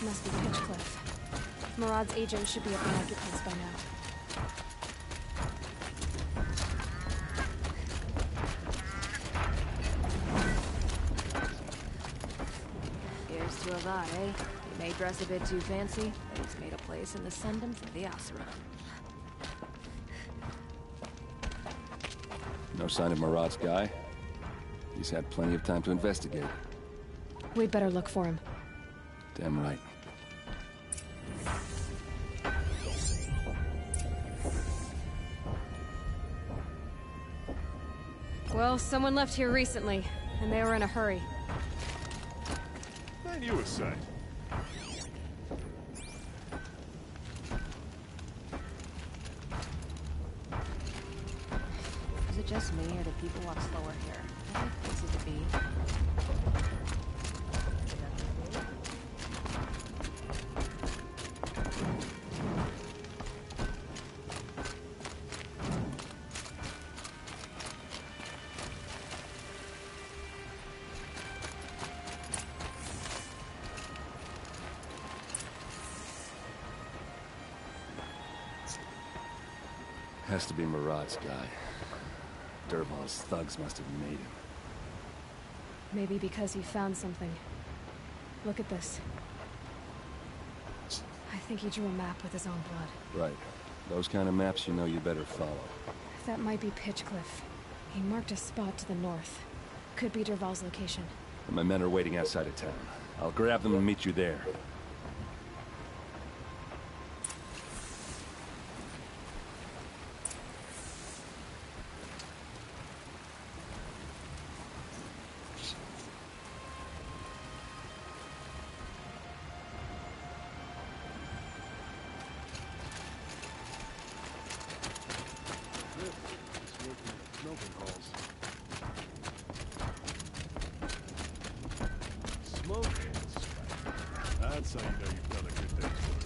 This must be Pitchcliff. Murad's agent should be at the market place by now. Here's to Aloy, eh? He may dress a bit too fancy, but he's made a place in the Sundom for the Asura. No sign of Murad's guy? He's had plenty of time to investigate. We'd better look for him. Damn right. Well, someone left here recently, and they were in a hurry. I knew a sight. Is it just me, or do people walk slower here? I like places to be. Has to be Murad's guy. Dervahl's thugs must have made him. Maybe because he found something. Look at this. I think he drew a map with his own blood. Right. Those kind of maps you know you better follow. That might be Pitchcliff. He marked a spot to the north. Could be Dervahl's location. My men are waiting outside of town. I'll grab them and meet you there. That's how you know you've done a good day's work.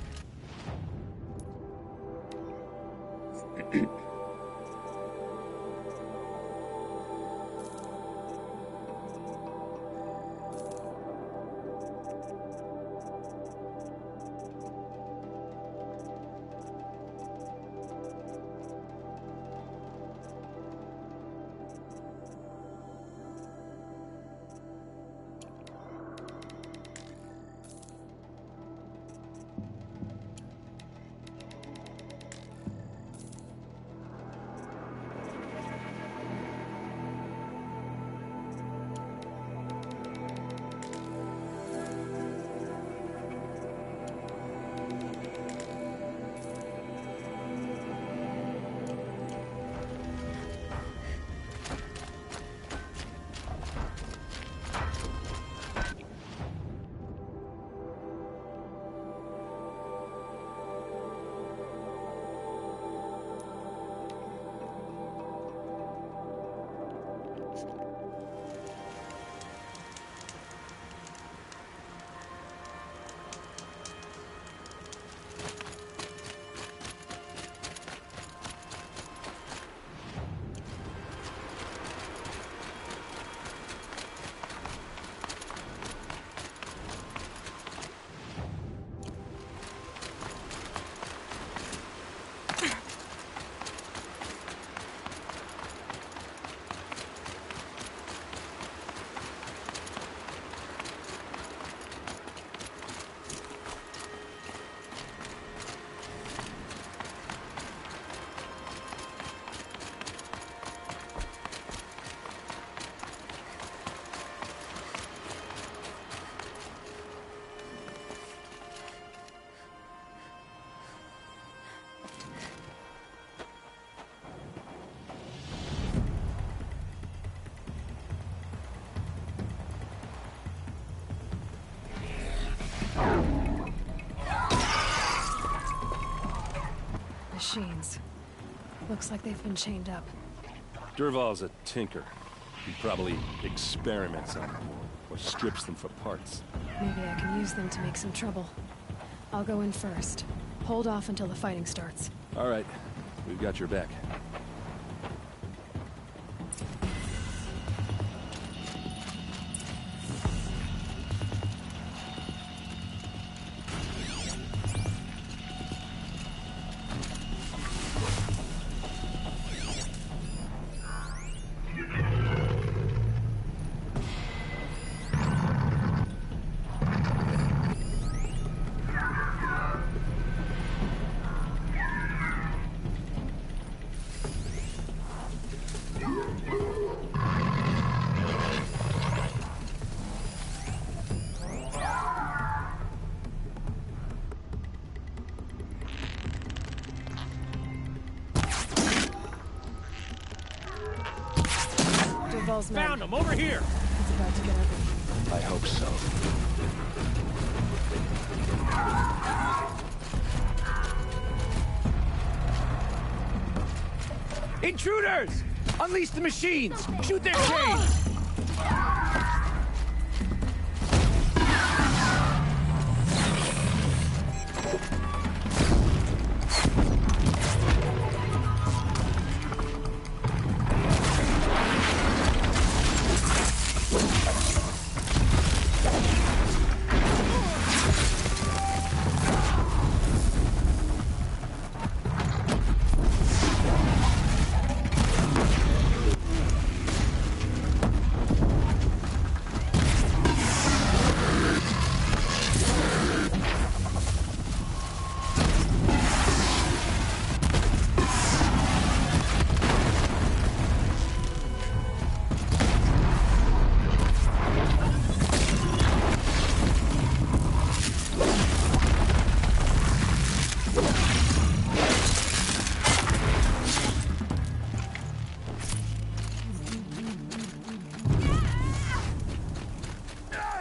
Machines. Looks like they've been chained up. Dervahl's a tinker. He probably experiments on them, or strips them for parts. Maybe I can use them to make some trouble. I'll go in first. Hold off until the fighting starts. All right. We've got your back. Dervahl's men. Found him over here. He's about to get everything. I hope so. Intruders! Unleash the machines! Shoot their chains!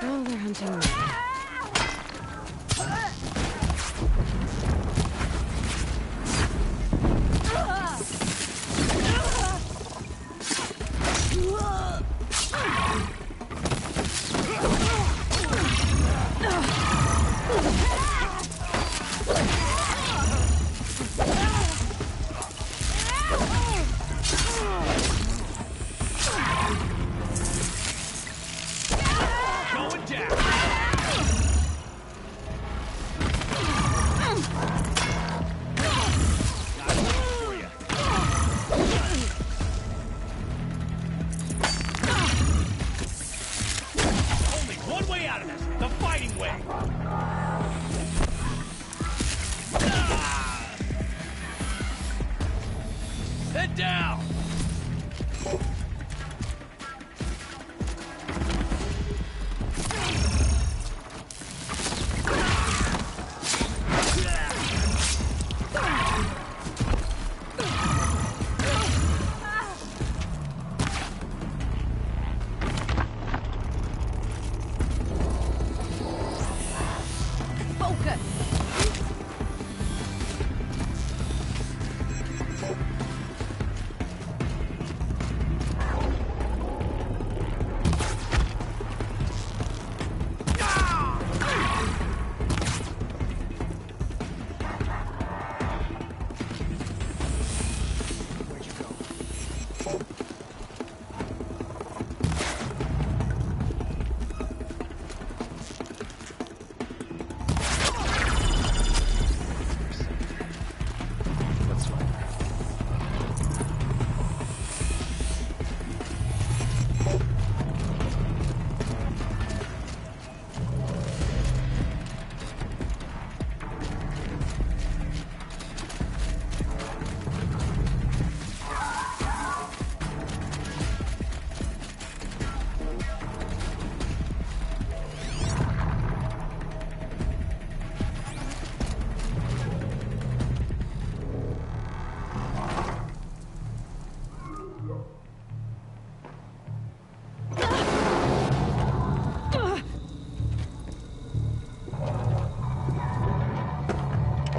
Oh, they're hunting me.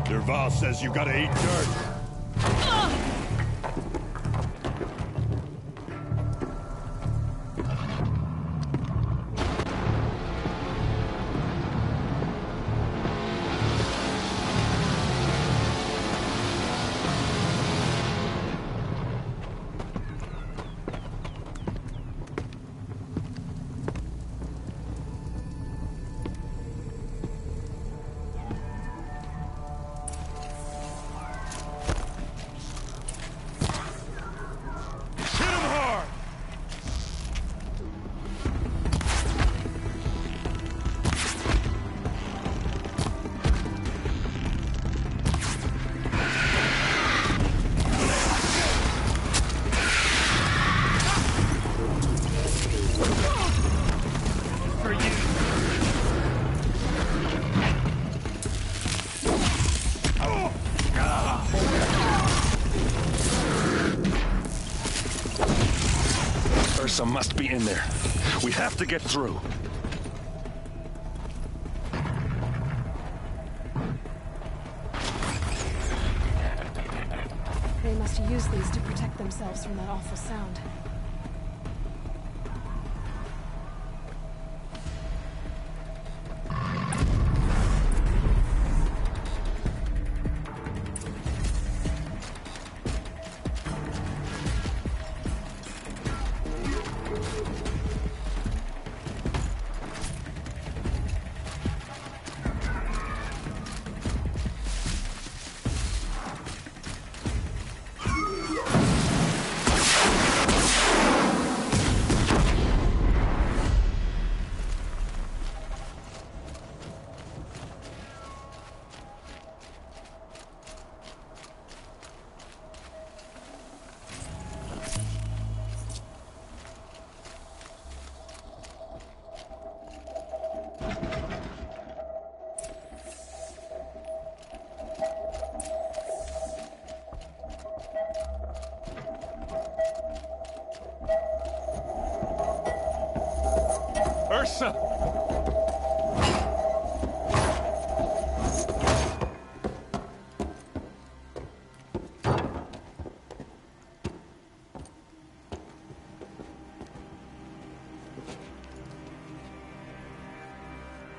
Dervahl says you gotta eat dirt. Ursa must be in there. We have to get through. They must use these to protect themselves from that awful sound. Ursa!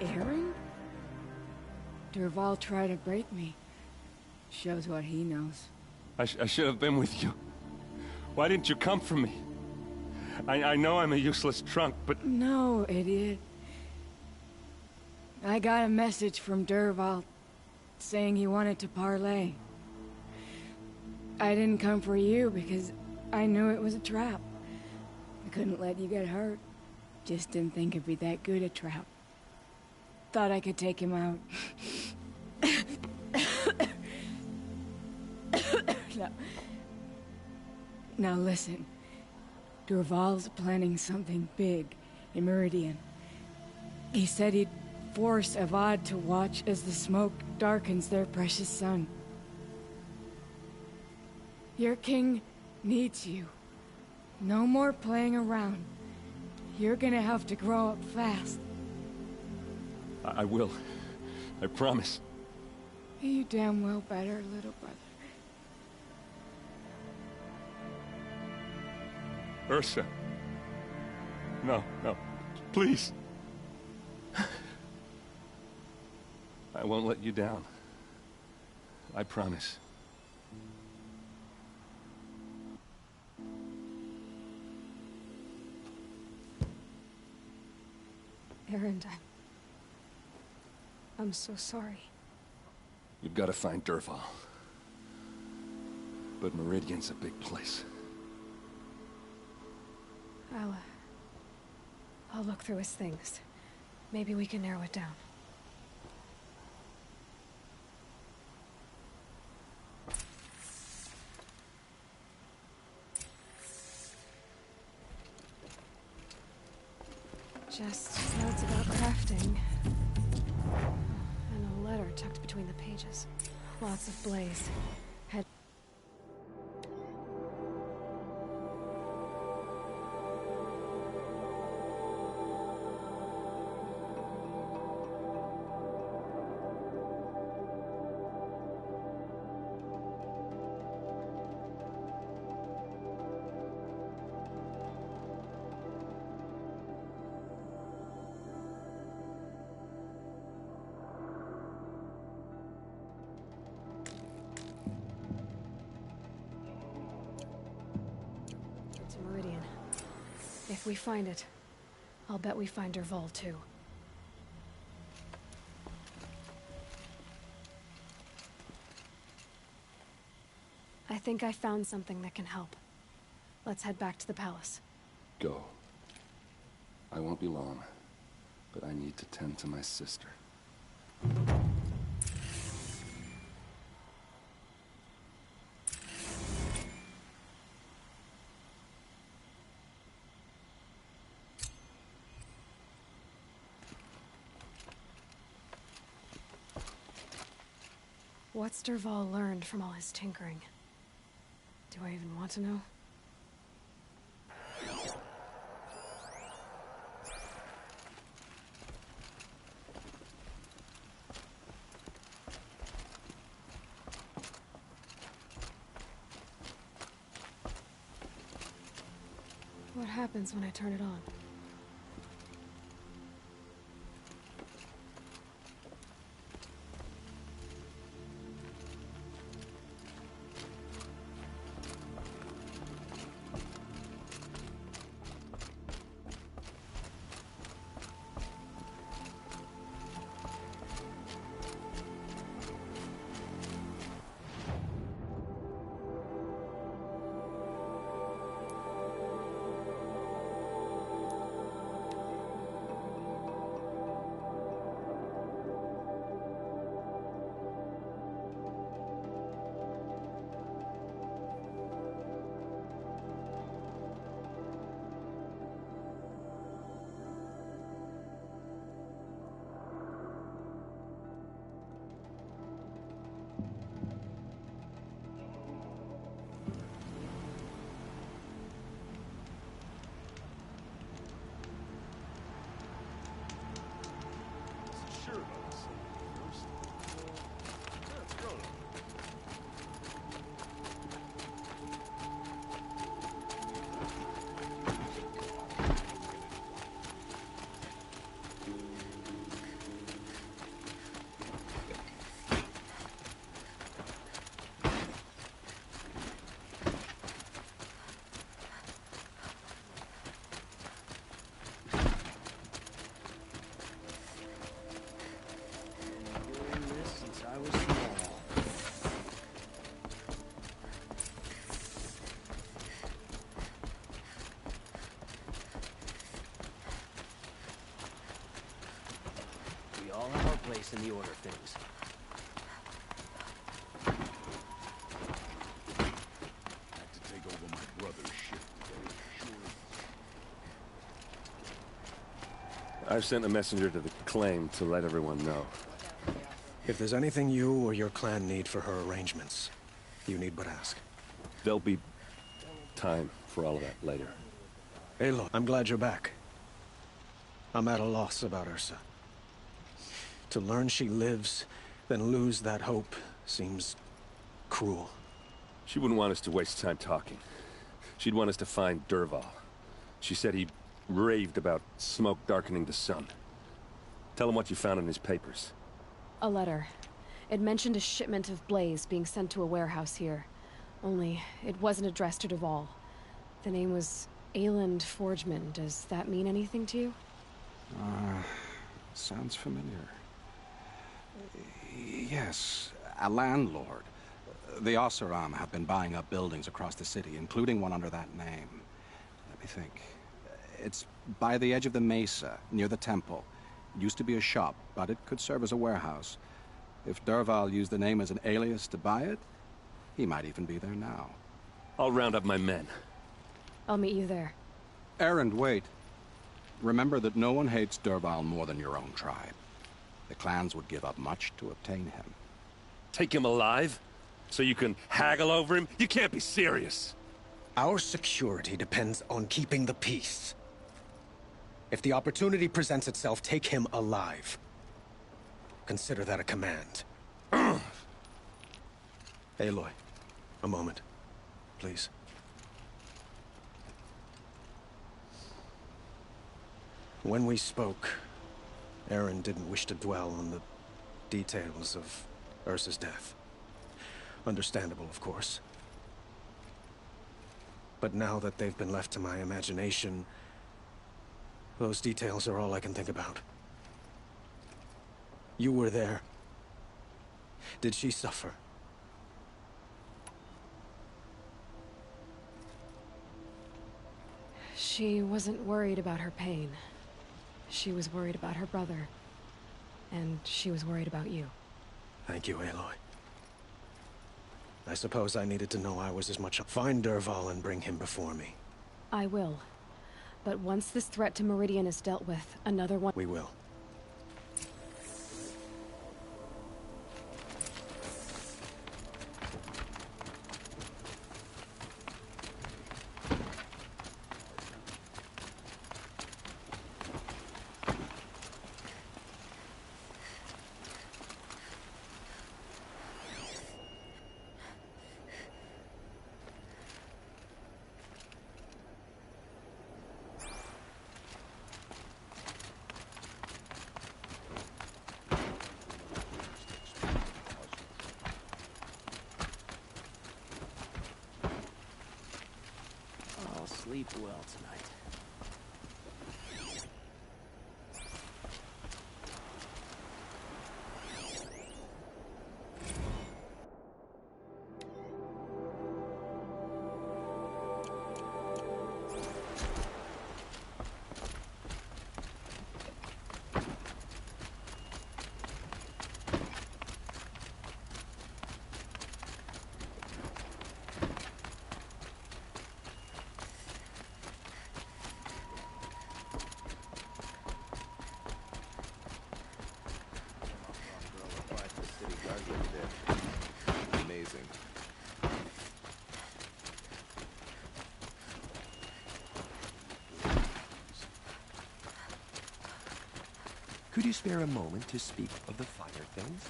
Aaron? Dervahl tried to break me. Shows what he knows. I should have been with you. Why didn't you come for me? I know I'm a useless trunk, but... No, idiot. I got a message from Dervahl saying he wanted to parlay. I didn't come for you because I knew it was a trap. I couldn't let you get hurt. Just didn't think it'd be that good a trap. Thought I could take him out. Now listen. Dervahl's planning something big in Meridian. He said he'd force Avad to watch as the smoke darkens their precious sun. Your king needs you. No more playing around. You're gonna have to grow up fast. I will. I promise. You damn well better, little brother. Ursa. No, no. Please. I won't let you down. I promise. Aaron, I'm so sorry. You've got to find Dervahl. But Meridian's a big place. I'll look through his things. Maybe we can narrow it down. Just notes about crafting. And a letter tucked between the pages. Lots of blaze. Meridian. If we find it, I'll bet we find Dervahl too. I think I found something that can help. Let's head back to the palace. Go. I won't be long, but I need to tend to my sister. What's Dervahl learned from all his tinkering? Do I even want to know? What happens when I turn it on? Sure about the scene first. Let's go. Doing this since I was small. We all have our place in the order of things. Had to take over my brother's ship today. Sure. I've sent a messenger to the claim to let everyone know. If there's anything you or your clan need for her arrangements, you need but ask. There'll be time for all of that later. Aloy, I'm glad you're back. I'm at a loss about Ursa. To learn she lives, then lose that hope, seems cruel. She wouldn't want us to waste time talking. She'd want us to find Dervahl. She said he raved about smoke darkening the sun. Tell him what you found in his papers. A letter. It mentioned a shipment of blaze being sent to a warehouse here. Only, it wasn't addressed to Dervahl. The name was Ayland Forgeman. Does that mean anything to you? Sounds familiar. Yes, a landlord. The Oseram have been buying up buildings across the city, including one under that name. Let me think. It's by the edge of the mesa, near the temple. It used to be a shop, but it could serve as a warehouse. If Dervahl used the name as an alias to buy it, he might even be there now. I'll round up my men. I'll meet you there. Errand, wait. Remember that no one hates Dervahl more than your own tribe. The clans would give up much to obtain him. Take him alive? So you can haggle over him? You can't be serious. Our security depends on keeping the peace. If the opportunity presents itself, take him alive. Consider that a command. Aloy, a moment, please. When we spoke, Aaron didn't wish to dwell on the details of Ursa's death. Understandable, of course. But now that they've been left to my imagination, those details are all I can think about. You were there. Did she suffer? She wasn't worried about her pain. She was worried about her brother. And she was worried about you. Thank you, Aloy. I suppose I needed to know I was as much... Find Dervahl and bring him before me. I will. But once this threat to Meridian is dealt with, another one... We will. sleep well tonight. Amazing. Could you spare a moment to speak of the finer things?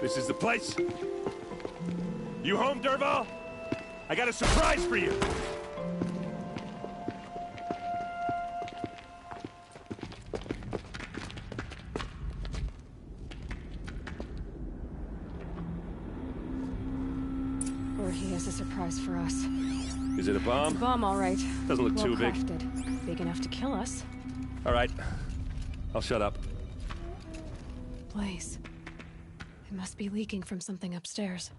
This is the place? You home, Dervahl? I got a surprise for you! Or he has a surprise for us. Is it a bomb? It's a bomb, all right. Doesn't look well too big. crafted. Big enough to kill us. All right. I'll shut up. Blaze. It must be leaking from something upstairs.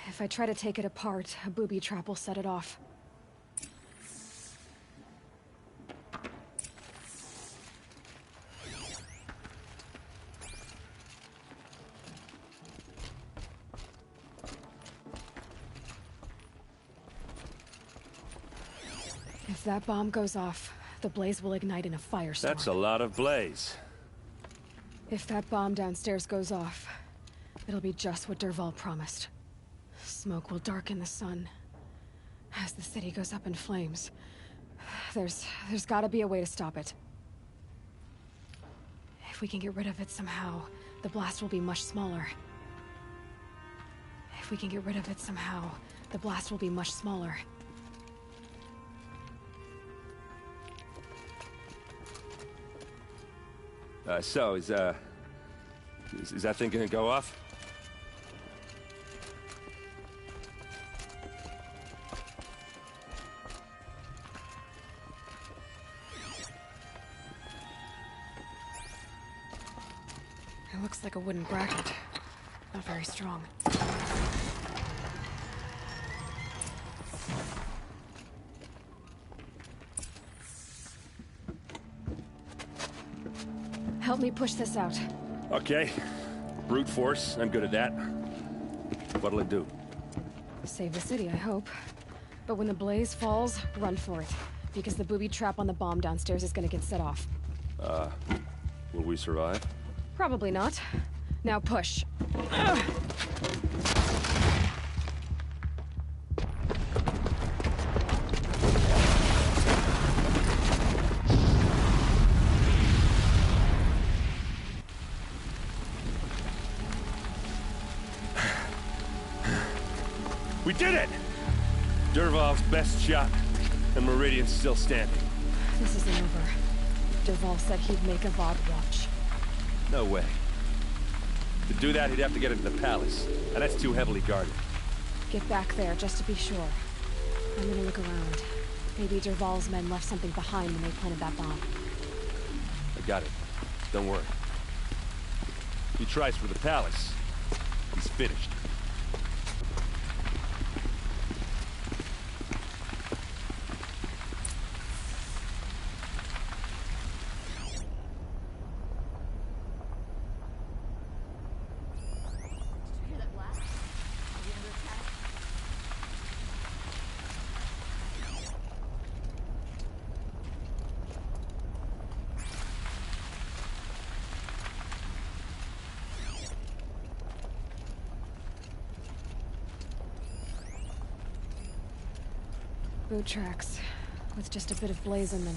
If I try to take it apart, a booby trap will set it off. If that bomb goes off, the blaze will ignite in a firestorm. That's a lot of blaze. If that bomb downstairs goes off, it'll be just what Dervahl promised. Smoke will darken the sun. As the city goes up in flames, there's gotta be a way to stop it. If we can get rid of it somehow, the blast will be much smaller. If we can get rid of it somehow, the blast will be much smaller. So, is that thing gonna go off? It looks like a wooden bracket. Not very strong. Help me push this out. Okay. Brute force, I'm good at that. What'll it do? Save the city, I hope. But when the blaze falls, run for it. Because the booby trap on the bomb downstairs is gonna get set off. Will we survive? Probably not. Now push. We did it! Dervahl's best shot, and Meridian's still standing. This isn't over. Dervahl said he'd make a VOD watch. No way. To do that, he'd have to get into the palace, and that's too heavily guarded. Get back there, just to be sure. I'm gonna look around. Maybe Dervahl's men left something behind when they planted that bomb. I got it. Don't worry. He tries for the palace. He's finished. Boot tracks. with just a bit of blaze in them.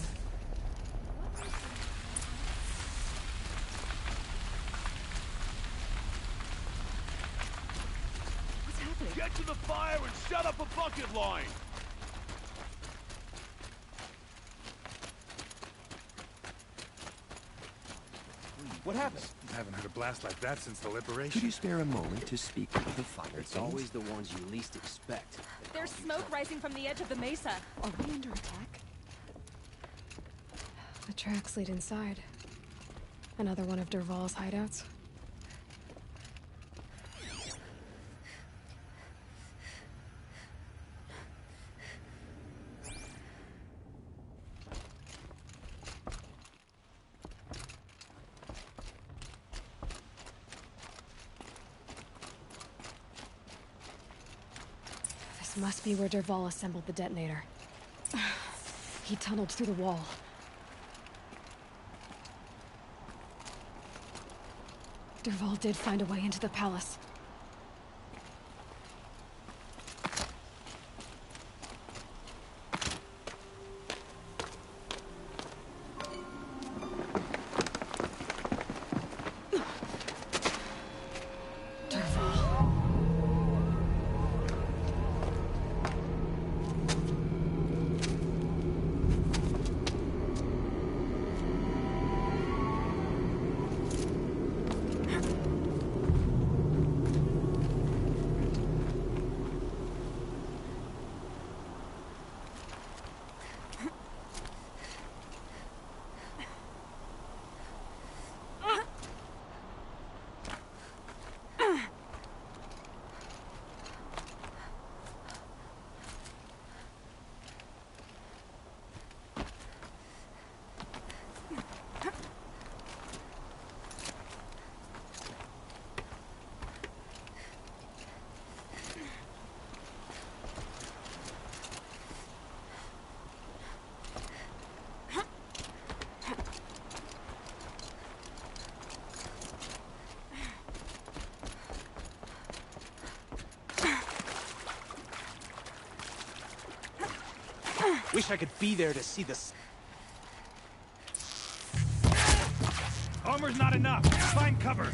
What's happening? Get to the fire and set up a bucket line! What happened? I haven't had a blast like that since the liberation. Could you spare a moment to speak of the fire It's things? always the ones you least expect. There's smoke rising from the edge of the mesa. Are we under attack? The tracks lead inside. Another one of Dervahl's hideouts. This must be where Dervahl assembled the detonator. He tunneled through the wall. Dervahl did find a way into the palace. Wish I could be there to see this. Armor's not enough. Find cover.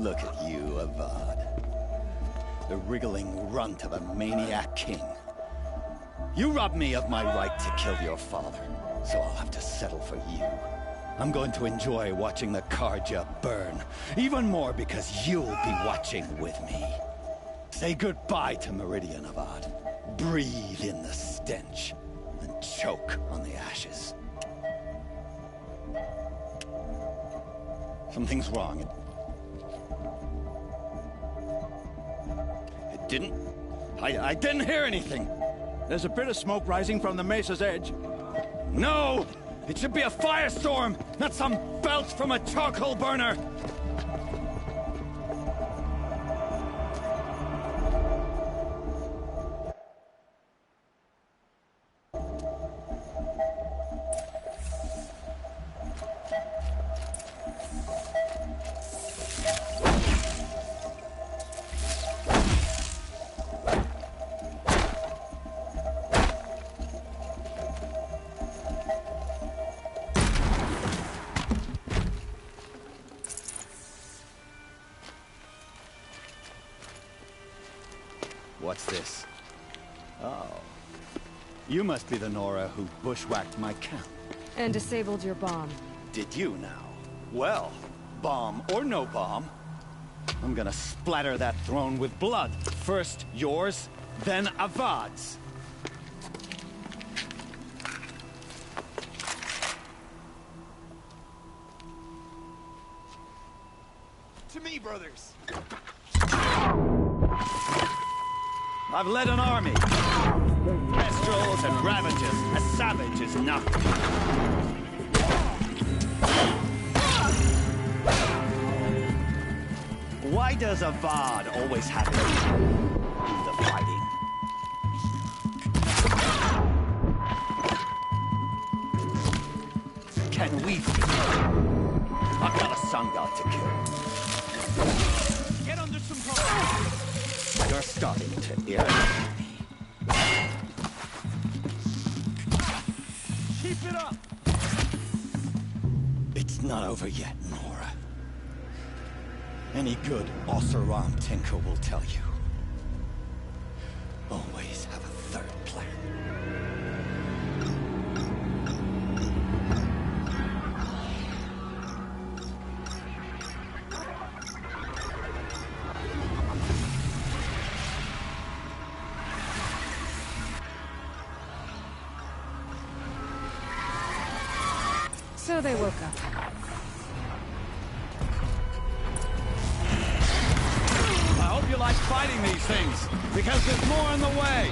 Look at you, Avad. The wriggling runt of a maniac king. You robbed me of my right to kill your father, so I'll have to settle for you. I'm going to enjoy watching the Karja burn, even more because you'll be watching with me. Say goodbye to Meridian, Avad. Breathe in the stench, and choke on the ashes. Something's wrong. I didn't hear anything. There's a bit of smoke rising from the mesa's edge. No! It should be a firestorm, not some belch from a charcoal burner! What's this? Oh. You must be the Nora who bushwhacked my camp. And disabled your bomb. Did you now? Well, bomb or no bomb, I'm gonna splatter that throne with blood. First yours, then Avad's. To me, brothers. I've led an army. Kestrels and ravagers, as savage as nothing. Why does Avad always have to do the fighting? Can we I've got a sun god to kill. Get under some cover. You're starting to irritate me. Keep it up! It's not over yet, Nora. Any good Oseram tinker will tell you. Always have a third plan. So they woke up. I hope you like fighting these things, because there's more in the way.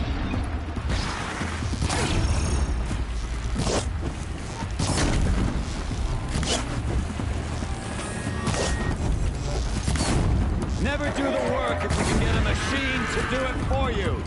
Never do the work if you can get a machine to do it for you.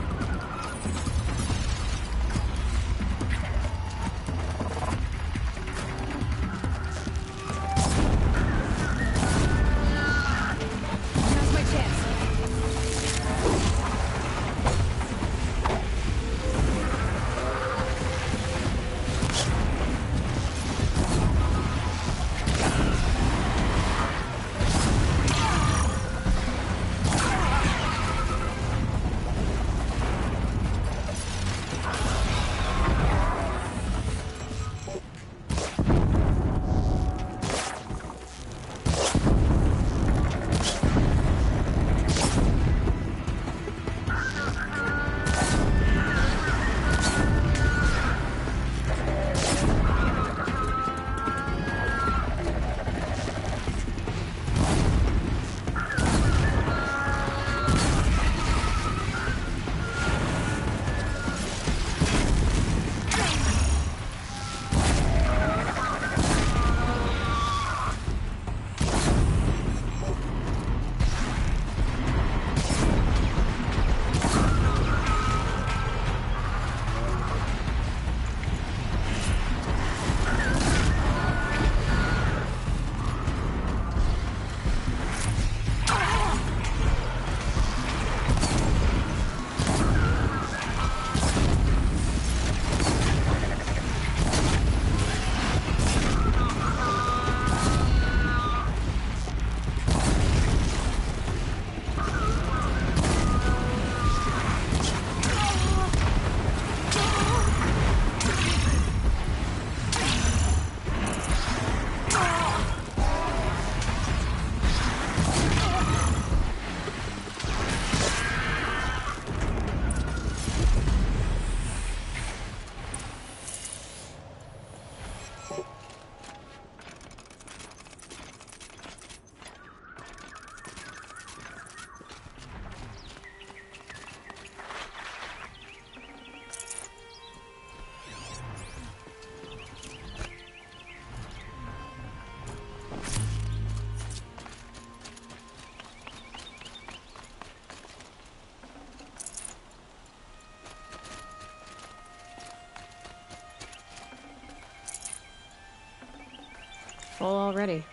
Full already.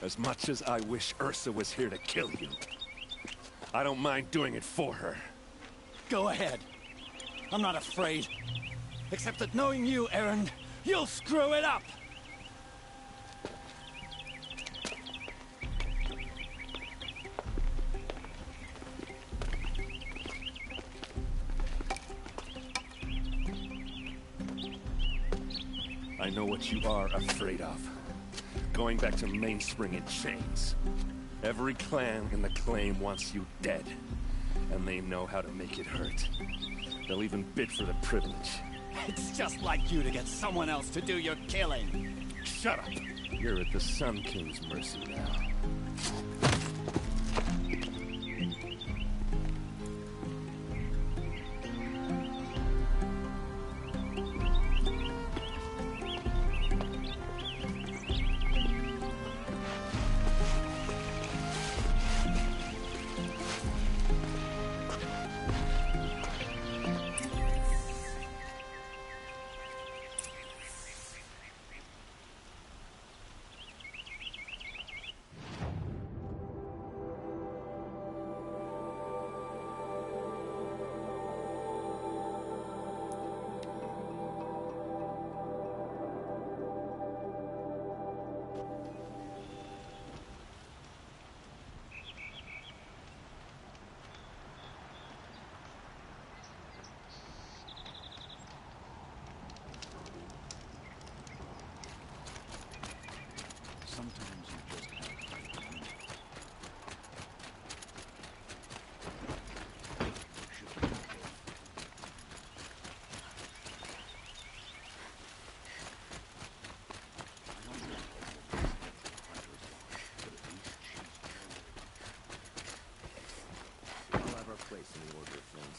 As much as I wish Ursa was here to kill you, I don't mind doing it for her. Go ahead. I'm not afraid. Except that knowing you, Aaron, you'll screw it up! I know what you are afraid of. Going back to Mainspring in chains. Every clan in the claim wants you dead. And they know how to make it hurt. They'll even bid for the privilege. It's just like you to get someone else to do your killing. Shut up. You're at the Sun King's mercy now. Sometimes you just have to. I'll have our place in the order of things.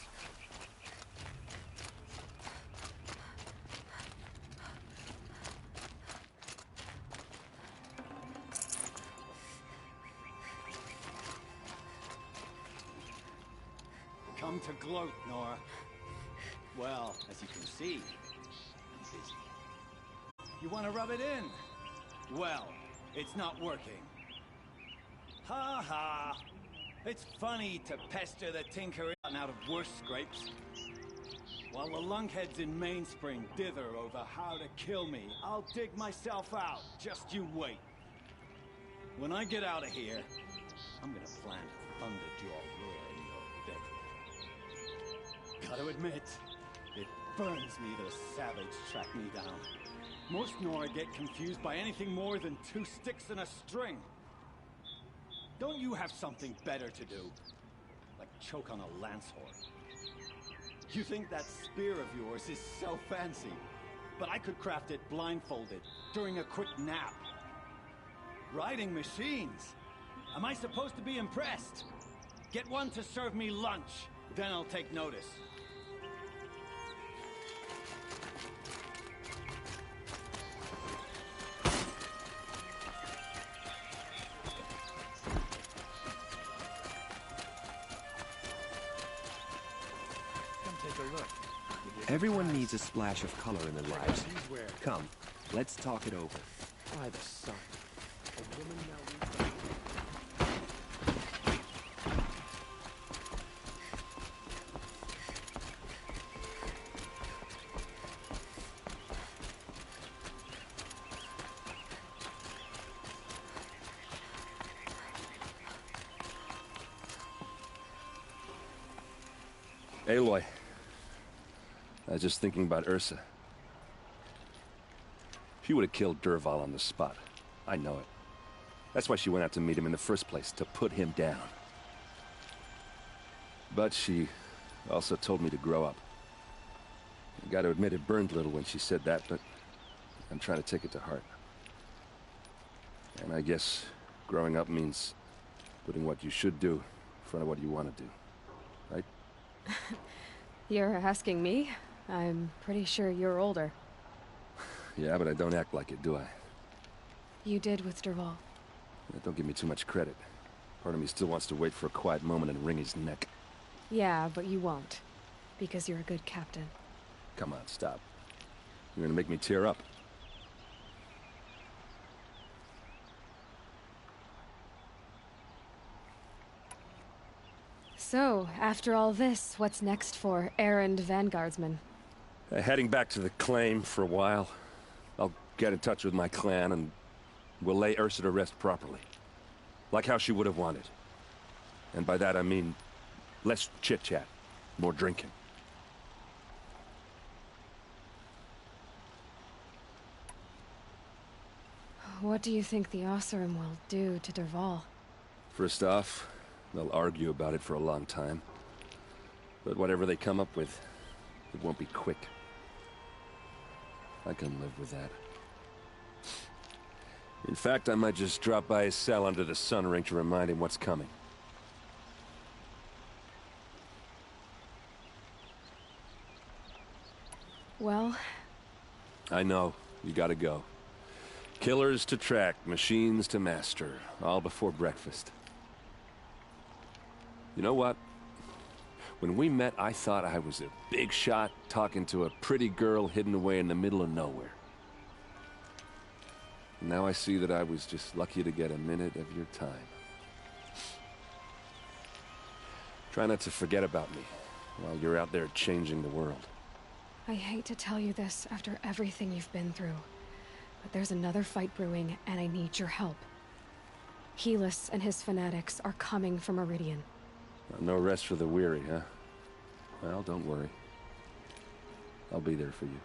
Come to gloat, Nora. Well, as you can see, I'm busy. You want to rub it in? Well, it's not working. Ha ha! It's funny to pester the tinker out of worse scrapes. While the lunkheads in Mainspring dither over how to kill me, I'll dig myself out. Just you wait. When I get out of here, I'm gonna plant a underjaw ruler in your bedroom. Gotta admit, it burns me the savage track me down. Most Nora get confused by anything more than two sticks and a string. Don't you have something better to do? Like choke on a lance horse. You think that spear of yours is so fancy, but I could craft it blindfolded during a quick nap. Riding machines? Am I supposed to be impressed? Get one to serve me lunch, then I'll take notice. Everyone needs a splash of color in their lives. Come, let's talk it over. By the sun. A woman now Aloy. I was just thinking about Ursa. She would have killed Dervahl on the spot. I know it. That's why she went out to meet him in the first place, to put him down. But she also told me to grow up. I gotta admit it burned a little when she said that, but I'm trying to take it to heart. And I guess growing up means putting what you should do in front of what you want to do. Right? You're asking me? I'm pretty sure you're older. Yeah, but I don't act like it, do I? You did with Dervahl. Yeah, don't give me too much credit. Part of me still wants to wait for a quiet moment and wring his neck. Yeah, but you won't. Because you're a good captain. Come on, stop. You're gonna make me tear up. So, after all this, what's next for errand vanguardsman? Heading back to the claim for a while. I'll get in touch with my clan and we'll lay Ursa to rest properly. Like how she would have wanted. And by that I mean less chit-chat, more drinking. What do you think the Oseram will do to Dervahl? First off, they'll argue about it for a long time. But whatever they come up with, it won't be quick. I can live with that. In fact, I might just drop by his cell under the sun ring to remind him what's coming. Well? I know. You gotta go. Killers to track, machines to master, all before breakfast. You know what? When we met, I thought I was a big shot talking to a pretty girl hidden away in the middle of nowhere. Now I see that I was just lucky to get a minute of your time. Try not to forget about me while you're out there changing the world. I hate to tell you this after everything you've been through, but there's another fight brewing, and I need your help. Helis and his fanatics are coming for Meridian. No rest for the weary, huh? Well, don't worry. I'll be there for you.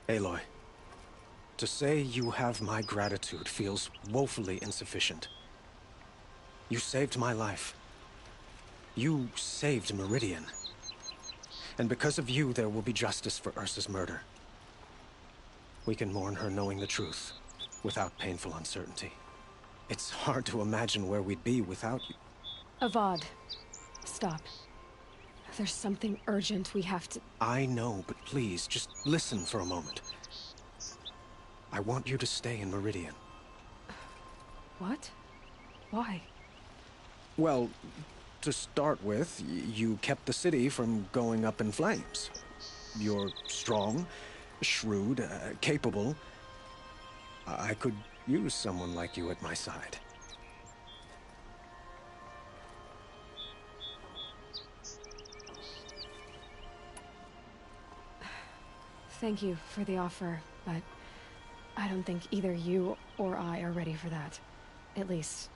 Aloy, to say you have my gratitude feels woefully insufficient. You saved my life. You saved Meridian. And because of you, there will be justice for Ursa's murder. We can mourn her knowing the truth, without painful uncertainty. It's hard to imagine where we'd be without you. Avad, stop. There's something urgent we have to... I know, but please, just listen for a moment. I want you to stay in Meridian. What? Why? Well, to start with, you kept the city from going up in flames. You're strong, shrewd, capable. I could use someone like you at my side. Thank you for the offer, but I don't think either you or I are ready for that. At least,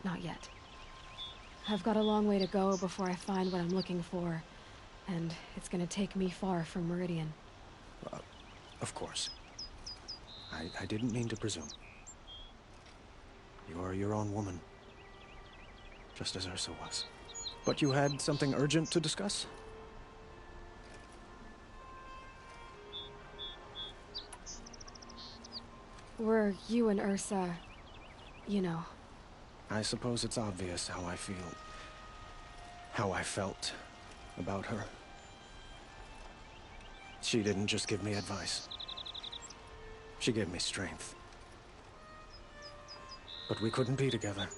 not yet. I've got a long way to go before I find what I'm looking for, and it's gonna take me far from Meridian. Of course. I didn't mean to presume. You're your own woman. Just as Ursa was. But you had something urgent to discuss? Were you and Ursa, you know. I suppose it's obvious how I feel. How I felt about her. She didn't just give me advice. She gave me strength. But we couldn't be together.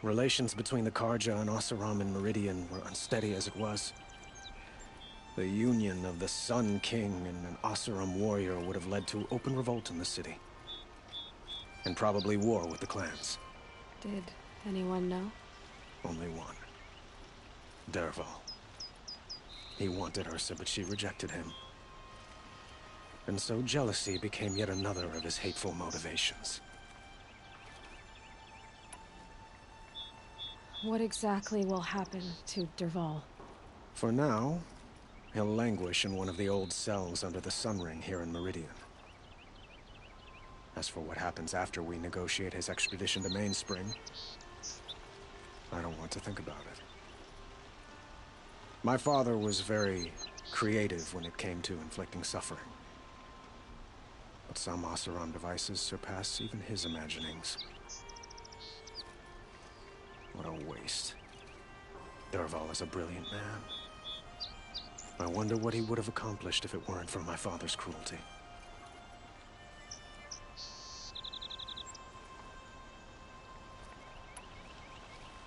Relations between the Karja and Oseram and Meridian were unsteady as it was. The union of the Sun King and an Oseram warrior would have led to open revolt in the city. And probably war with the clans. Did anyone know? Only one. Dervahl. He wanted Ursa, but she rejected him. And so jealousy became yet another of his hateful motivations. What exactly will happen to Dervahl? For now, he'll languish in one of the old cells under the Sun Ring here in Meridian. As for what happens after we negotiate his extradition to Mainspring, I don't want to think about it. My father was very creative when it came to inflicting suffering. But some Oseram devices surpass even his imaginings. What a waste. Dervahl is a brilliant man. I wonder what he would have accomplished if it weren't for my father's cruelty.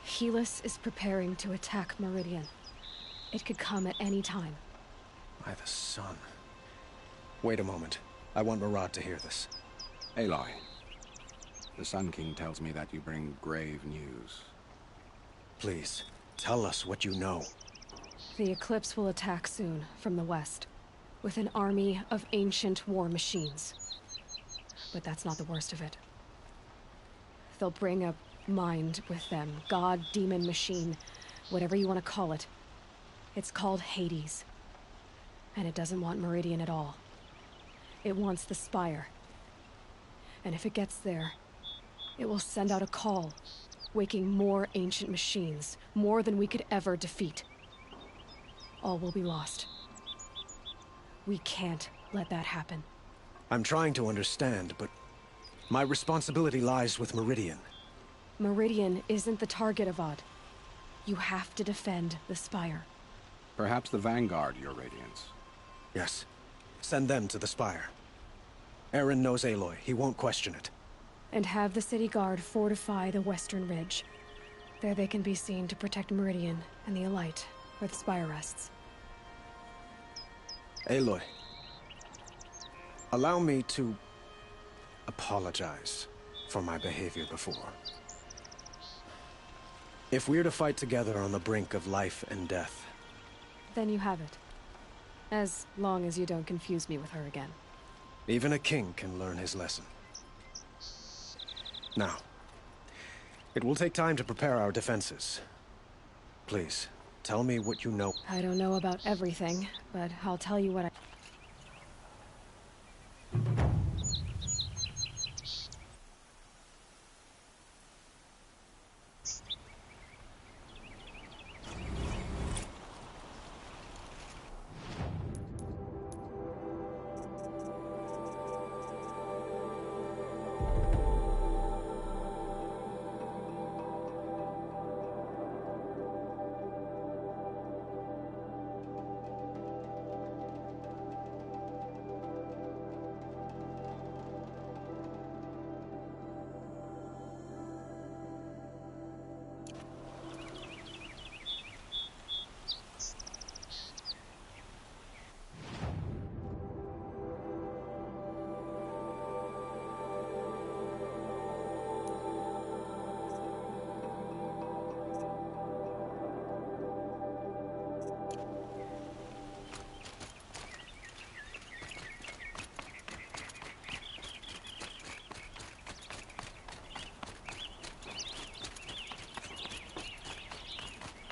Helis is preparing to attack Meridian. It could come at any time. By the sun. Wait a moment. I want Murad to hear this. Aloy, the Sun King tells me that you bring grave news. Please, tell us what you know. The Eclipse will attack soon, from the west, with an army of ancient war machines. But that's not the worst of it. They'll bring a mind with them, god, demon, machine, whatever you want to call it. It's called Hades. And it doesn't want Meridian at all. It wants the Spire. And if it gets there, it will send out a call, waking more ancient machines, more than we could ever defeat. All will be lost. We can't let that happen. I'm trying to understand, but my responsibility lies with Meridian. Meridian isn't the target, Avad. You have to defend the Spire. Perhaps the Vanguard, Your Radiance. Yes. Send them to the Spire. Aaron knows Aloy. He won't question it. And have the city guard fortify the western ridge. There they can be seen to protect Meridian and the Elite, where the Spire rests. Aloy, allow me to apologize for my behavior before. If we're to fight together on the brink of life and death... Then you have it. As long as you don't confuse me with her again. Even a king can learn his lesson. Now, it will take time to prepare our defenses. Please, tell me what you know. I don't know about everything, but I'll tell you what I...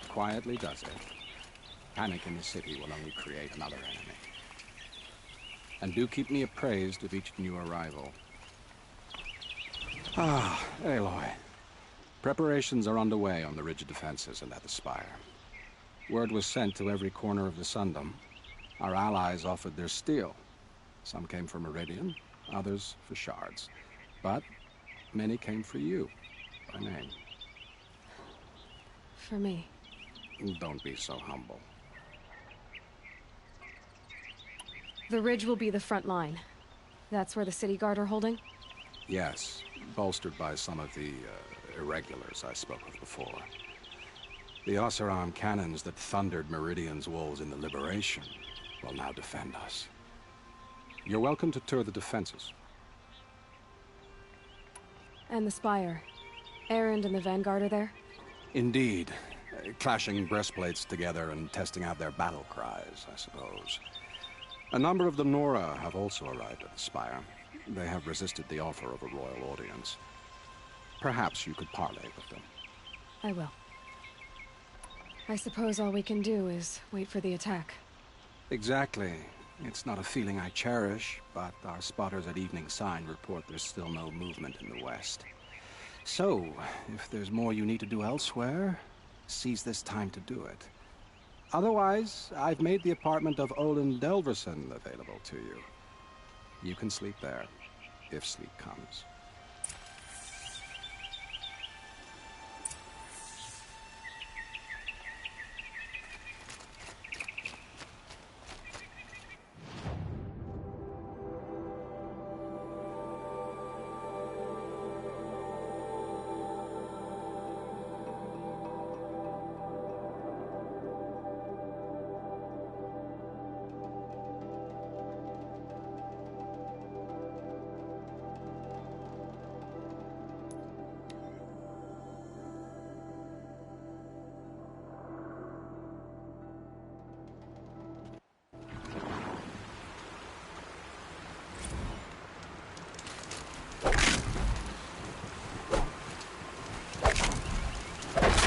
Quietly does it. Panic in the city will only create another enemy. And do keep me appraised of each new arrival. Ah, Aloy. Preparations are underway on the ridge defenses and at the Spire. Word was sent to every corner of the Sundom. Our allies offered their steel. Some came for Meridian, others for shards. But many came for you, by name. For me. Don't be so humble. The ridge will be the front line. That's where the city guard are holding? Yes, bolstered by some of the irregulars I spoke of before. The Oseram cannons that thundered Meridian's walls in the Liberation will now defend us. You're welcome to tour the defenses. And the Spire. Erend and the Vanguard are there? Indeed. Clashing breastplates together and testing out their battle cries, I suppose. A number of the Nora have also arrived at the Spire. They have resisted the offer of a royal audience. Perhaps you could parley with them. I will. I suppose all we can do is wait for the attack. Exactly. It's not a feeling I cherish, but our spotters at Evening Sign report there's still no movement in the west. So, if there's more you need to do elsewhere, seize this time to do it. Otherwise, I've made the apartment of Olin Delverson available to you. You can sleep there, if sleep comes.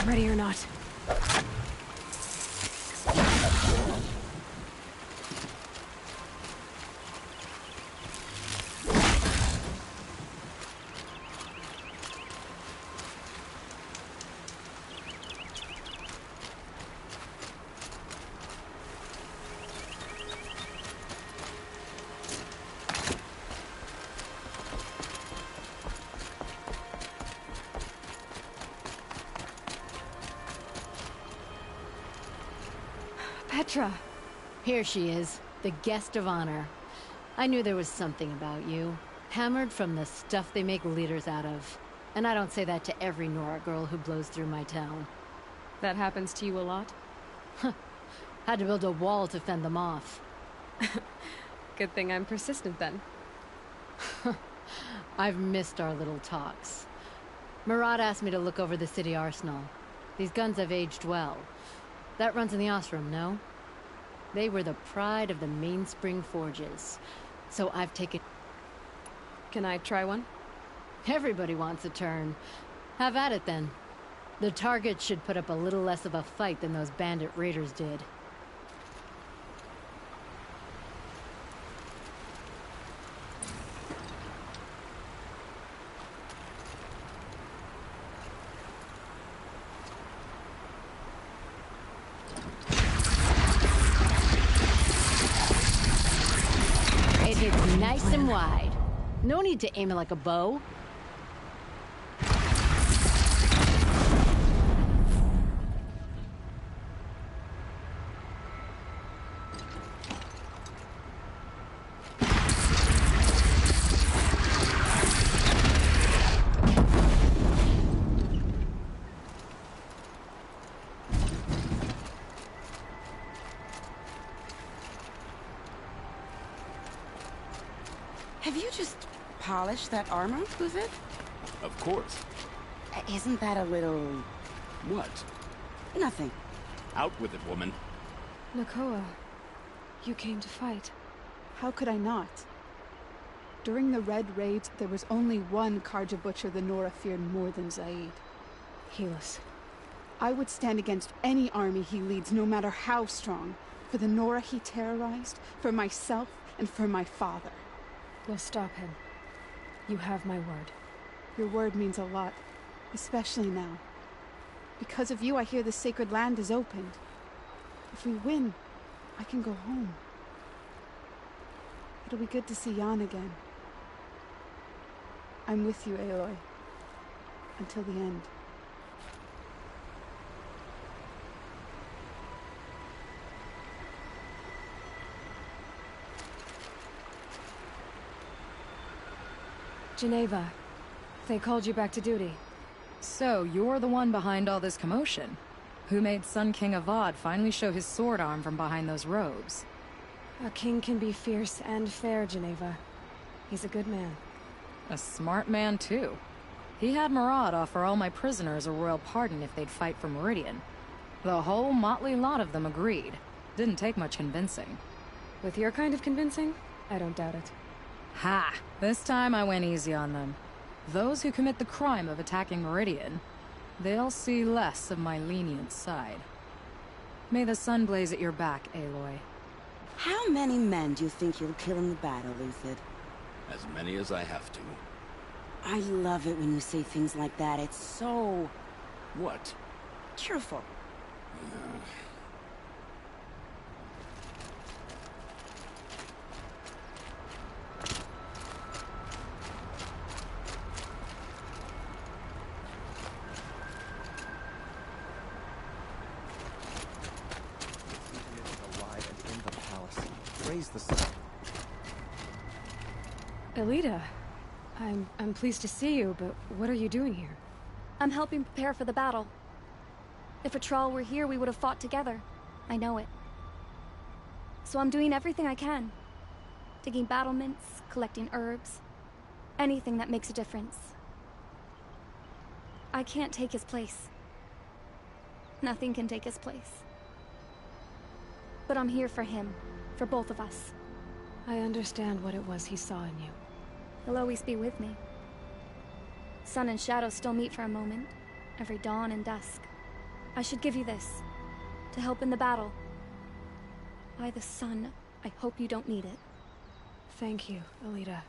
Ready or not. Petra! Here she is, the guest of honor. I knew there was something about you. Hammered from the stuff they make leaders out of. And I don't say that to every Nora girl who blows through my town. That happens to you a lot? Had to build a wall to fend them off. Good thing I'm persistent then. I've missed our little talks. Murad asked me to look over the city arsenal. These guns have aged well. That runs in the Osram, no? They were the pride of the Mainspring Forges. So I've taken... Can I try one? Everybody wants a turn. Have at it then. The target should put up a little less of a fight than those bandit raiders did. It hits nice and wide. No need to aim it like a bow. Have you just polished that armor, was it? Of course. Isn't that a little... What? Nothing. Out with it, woman. Nakoa, you came to fight. How could I not? During the Red Raids, there was only one Karja Butcher the Nora feared more than Zaid. Helis. I would stand against any army he leads, no matter how strong. For the Nora he terrorized, for myself, and for my father. We'll stop him. You have my word. Your word means a lot, especially now. Because of you, I hear the sacred land is opened. If we win, I can go home. It'll be good to see Jan again. I'm with you, Aloy. Until the end. Geneva, they called you back to duty. So, you're the one behind all this commotion? Who made Sun King Avad finally show his sword arm from behind those robes? A king can be fierce and fair, Geneva. He's a good man. A smart man, too. He had Murad offer all my prisoners a royal pardon if they'd fight for Meridian. The whole motley lot of them agreed. Didn't take much convincing. With your kind of convincing, I don't doubt it. Ha! This time I went easy on them. Those who commit the crime of attacking Meridian, they'll see less of my lenient side. May the sun blaze at your back, Aloy. How many men do you think you'll kill in the battle, Lucid? As many as I have to. I love it when you say things like that. It's so... What? Cheerful. Raise the sun. Elita, I'm pleased to see you, but what are you doing here? I'm helping prepare for the battle. If a Thrall were here, we would have fought together. I know it. So I'm doing everything I can. Digging battlements, collecting herbs. Anything that makes a difference. I can't take his place. Nothing can take his place. But I'm here for him. For both of us. I understand what it was he saw in you. He'll always be with me. Sun and shadow still meet for a moment. Every dawn and dusk. I should give you this. To help in the battle. By the sun, I hope you don't need it. Thank you, Alita.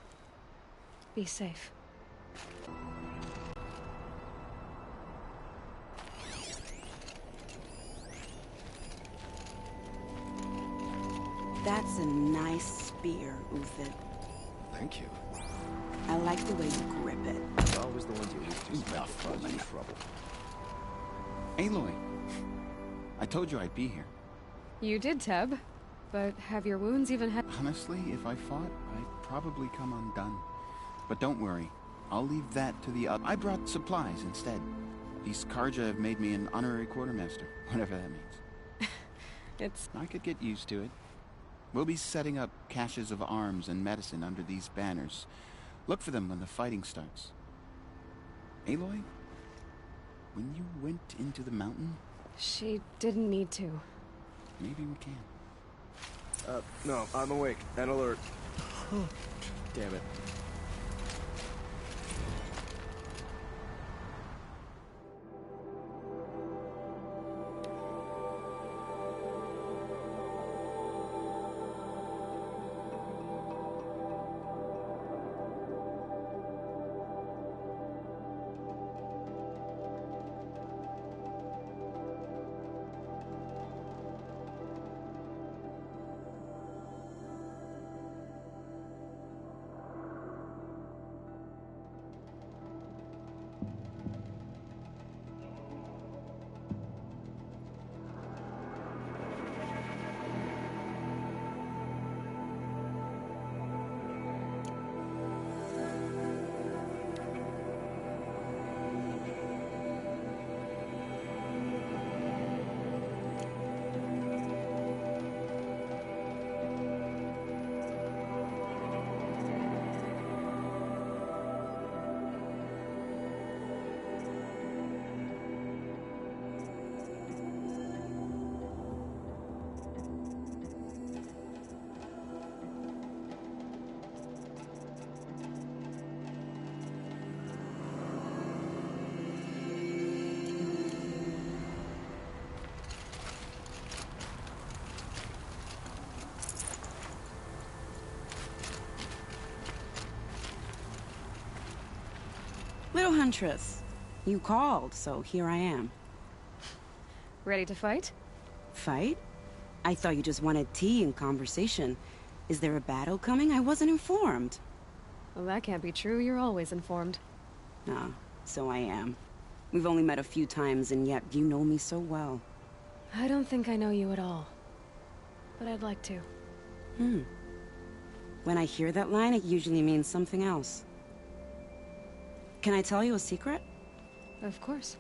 Be safe. That's a nice spear, Uthid. Thank you. I like the way you grip it. It's always the ones you least expect Enough, to cause you woman. trouble. Aloy, I told you I'd be here. You did, Teb. But have your wounds even had... Honestly, if I fought, I'd probably come undone. But don't worry, I'll leave that to the other. I brought supplies instead. These Karja have made me an honorary quartermaster, whatever that means. I could get used to it. We'll be setting up caches of arms and medicine under these banners. Look for them when the fighting starts. Aloy, when you went into the mountain... She didn't need to. Maybe we can. No, I'm awake and alert. Damn it. Little Huntress, you called, so here I am. Ready to fight? Fight? I thought you just wanted tea and conversation. Is there a battle coming? I wasn't informed. Well, that can't be true. You're always informed. Ah, so I am. We've only met a few times, and yet you know me so well. I don't think I know you at all. But I'd like to. When I hear that line, it usually means something else. Can I tell you a secret? Of course.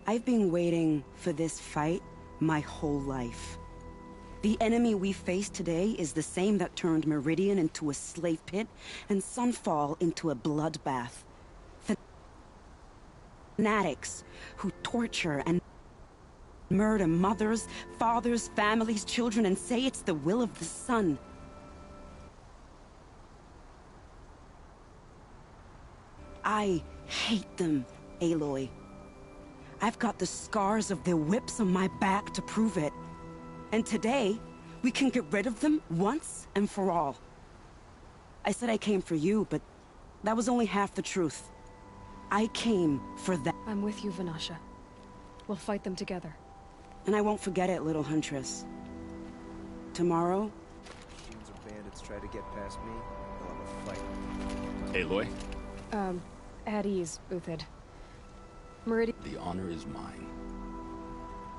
I've been waiting for this fight my whole life. The enemy we face today is the same that turned Meridian into a slave pit and Sunfall into a bloodbath. Fanatics who torture and murder mothers, fathers, families, children, and say it's the will of the sun. I hate them, Aloy. I've got the scars of their whips on my back to prove it. And today, we can get rid of them once and for all. I said I came for you, but that was only half the truth. I came for that. I'm with you, Vanasha. We'll fight them together. And I won't forget it, little Huntress. Tomorrow... Machines or bandits try to get past me, they'll have a fight. Aloy? At ease, Uthid. Meridian... The honor is mine.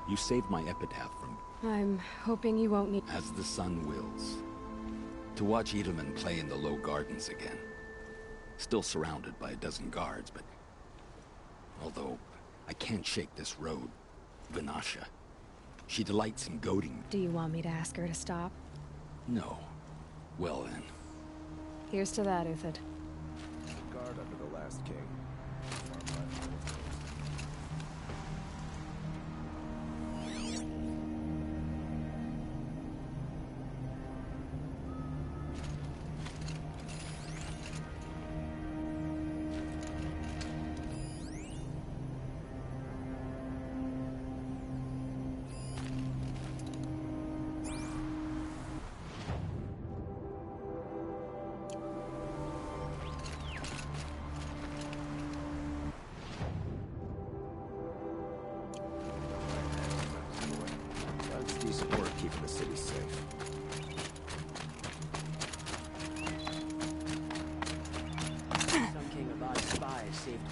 You saved my epitaph from... I'm hoping you won't need... As the sun wills. To watch Edelman play in the low gardens again. Still surrounded by a dozen guards, but... Although, I can't shake this road. Vanasha. She delights in goading. Do you want me to ask her to stop? No. Well then. Here's to that, Uthid. Guard under the last king.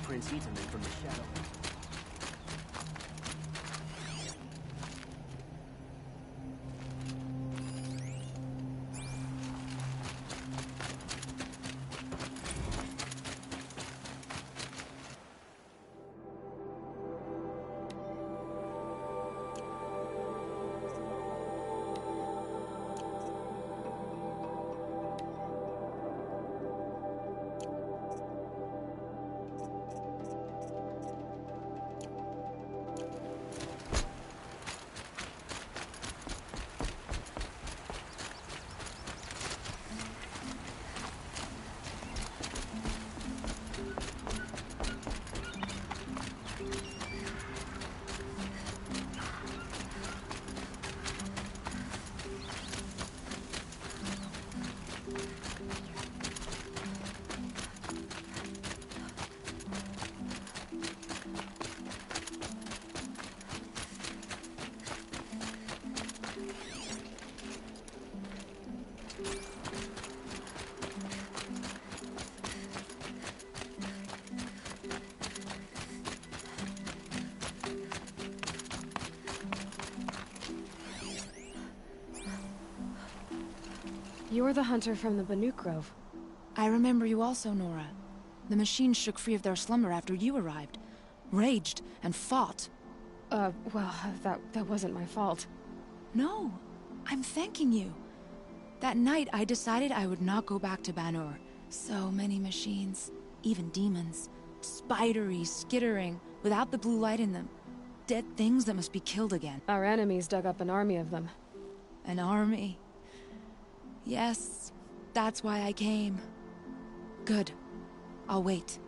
Prince Itaman from the shadow. You're the hunter from the Banuk Grove. I remember you also, Nora. The machines shook free of their slumber after you arrived. Raged and fought. Well, that wasn't my fault. No, I'm thanking you. That night, I decided I would not go back to Banur. So many machines, even demons. Spidery, skittering, without the blue light in them. Dead things that must be killed again. Our enemies dug up an army of them. An army? Yes, that's why I came. Good. I'll wait.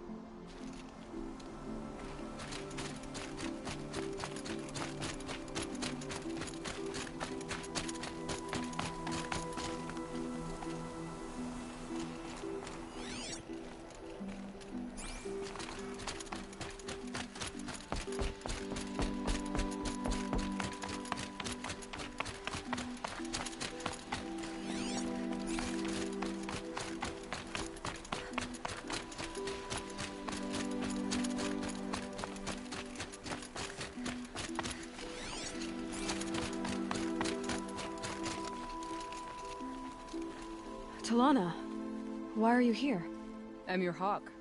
Talana, why are you here? I'm your hawk.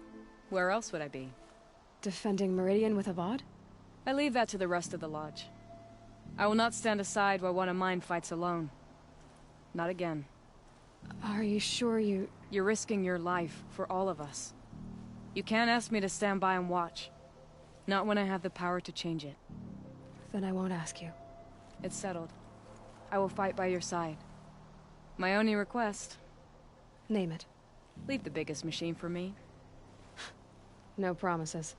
Where else would I be? Defending Meridian with Avad? I leave that to the rest of the lodge. I will not stand aside while one of mine fights alone. Not again. Are you sure you... You're risking your life for all of us. You can't ask me to stand by and watch. Not when I have the power to change it. Then I won't ask you. It's settled. I will fight by your side. My only request... Name it. Leave the biggest machine for me. No promises.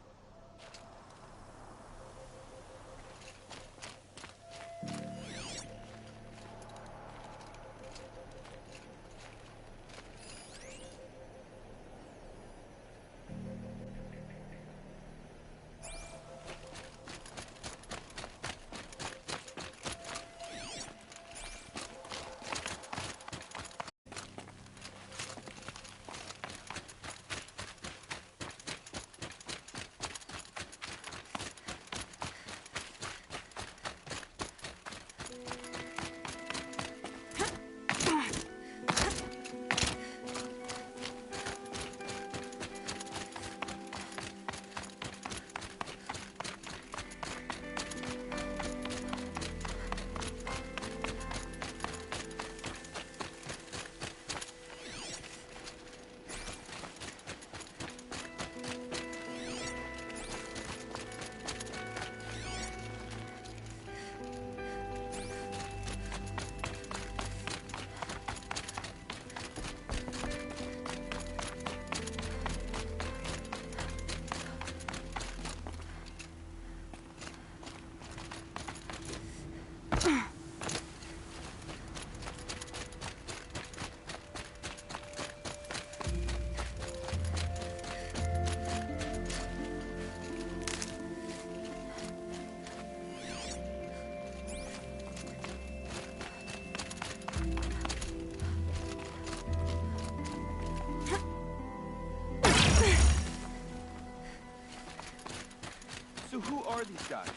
are these guys?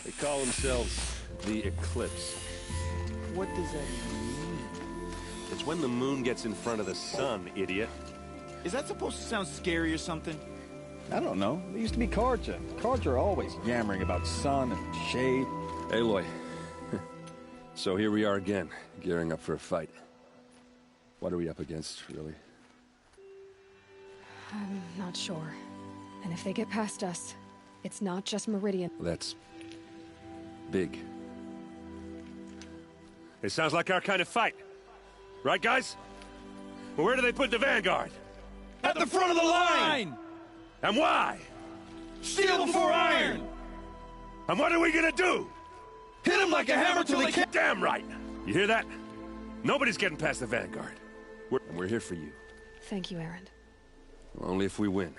They call themselves the Eclipse. What does that mean? It's when the moon gets in front of the sun, idiot. Is that supposed to sound scary or something? I don't know. There used to be Karja. Karja are always yammering about sun and shade. Aloy. So here we are again, gearing up for a fight. What are we up against, really? I'm not sure. And if they get past us, it's not just Meridian. That's big. It sounds like our kind of fight. Right, guys? Well, where do they put the Vanguard? At the front of the line! And why? Steel before iron! And what are we gonna do? Hit him like a hammer till he can't... Damn right! You hear that? Nobody's getting past the Vanguard. We're here for you. Thank you, Erend. Only if we win.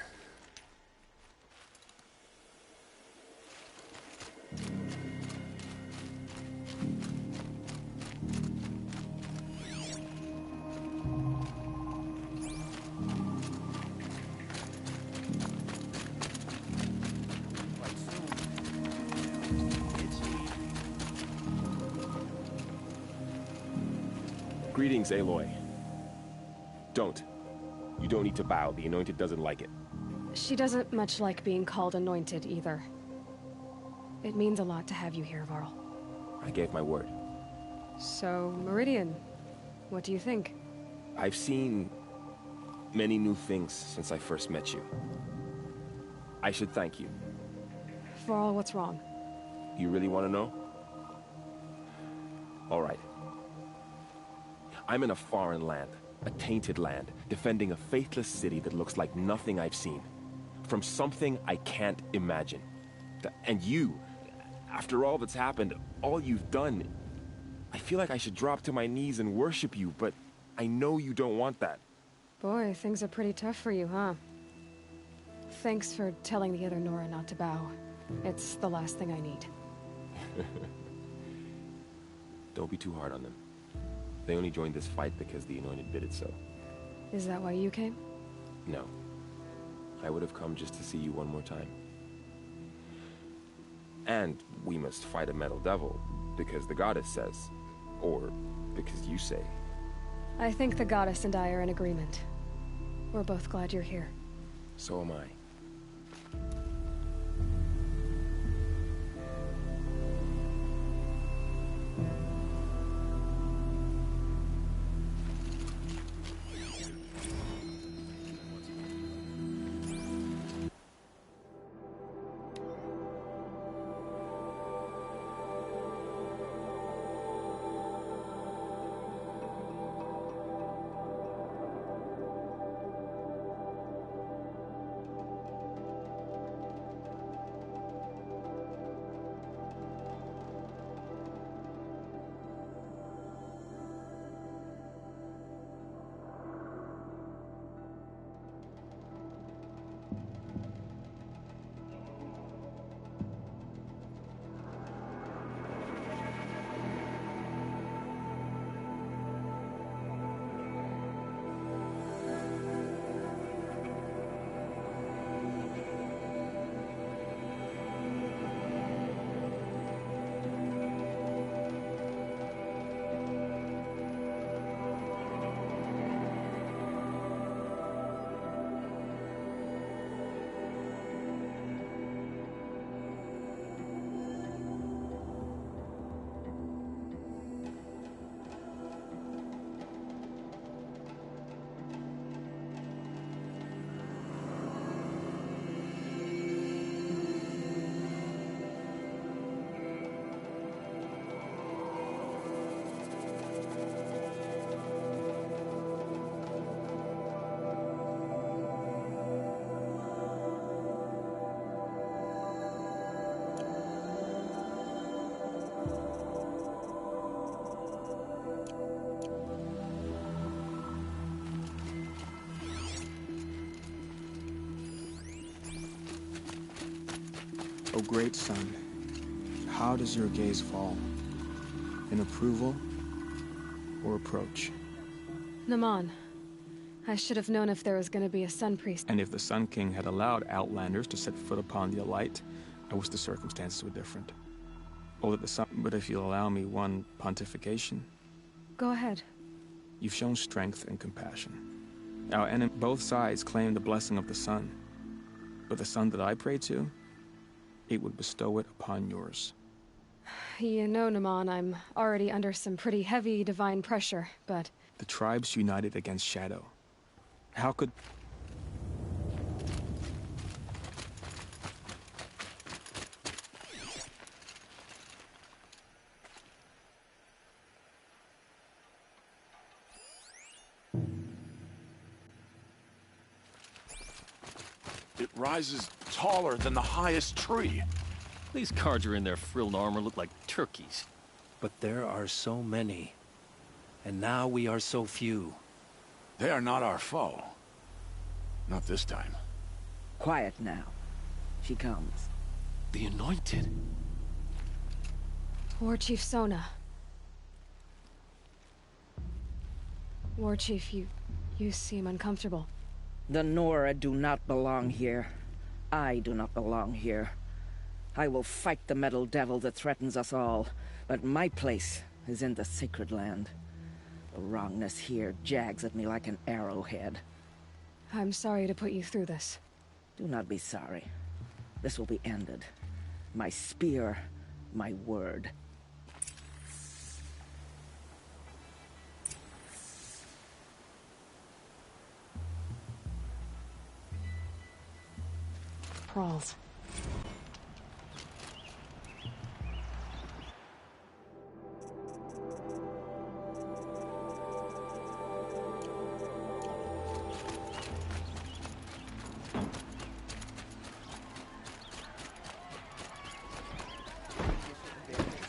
Greetings, Aloy. Don't. You don't need to bow. The Anointed doesn't like it. She doesn't much like being called Anointed, either. It means a lot to have you here, Varl. I gave my word. So, Meridian, what do you think? I've seen many new things since I first met you. I should thank you. Varl, what's wrong? You really want to know? All right. I'm in a foreign land, a tainted land, defending a faithless city that looks like nothing I've seen. From something I can't imagine. And you, after all that's happened, all you've done, I feel like I should drop to my knees and worship you, but I know you don't want that. Boy, things are pretty tough for you, huh? Thanks for telling the other Nora not to bow. It's the last thing I need. Don't be too hard on them. They only joined this fight because the Anointed bid it so. Is that why you came? No. I would have come just to see you one more time. And we must fight a metal devil, because the goddess says. Or because you say. I think the goddess and I are in agreement. We're both glad you're here. So am I. O great sun, how does your gaze fall? In approval or approach? Naman, I should have known if there was going to be a Sun Priest. And if the Sun King had allowed Outlanders to set foot upon the Elite, I wish the circumstances were different. Or that the sun... But if you'll allow me one pontification... Go ahead. You've shown strength and compassion. Our enemy, both sides claim the blessing of the sun. But the sun that I pray to, it would bestow it upon yours. You know, Naman, I'm already under some pretty heavy divine pressure, but... The tribes united against Shadow. How could... It rises taller than the highest tree. These Carja in their frilled armor look like turkeys. But there are so many. And now we are so few. They are not our foe. Not this time. Quiet now. She comes. The Anointed. War Chief Sona. War Chief, you seem uncomfortable. The Nora do not belong here. I do not belong here. I will fight the metal devil that threatens us all, but my place is in the sacred land. The wrongness here jags at me like an arrowhead. I'm sorry to put you through this. Do not be sorry. This will be ended. My spear, my word. Prawls.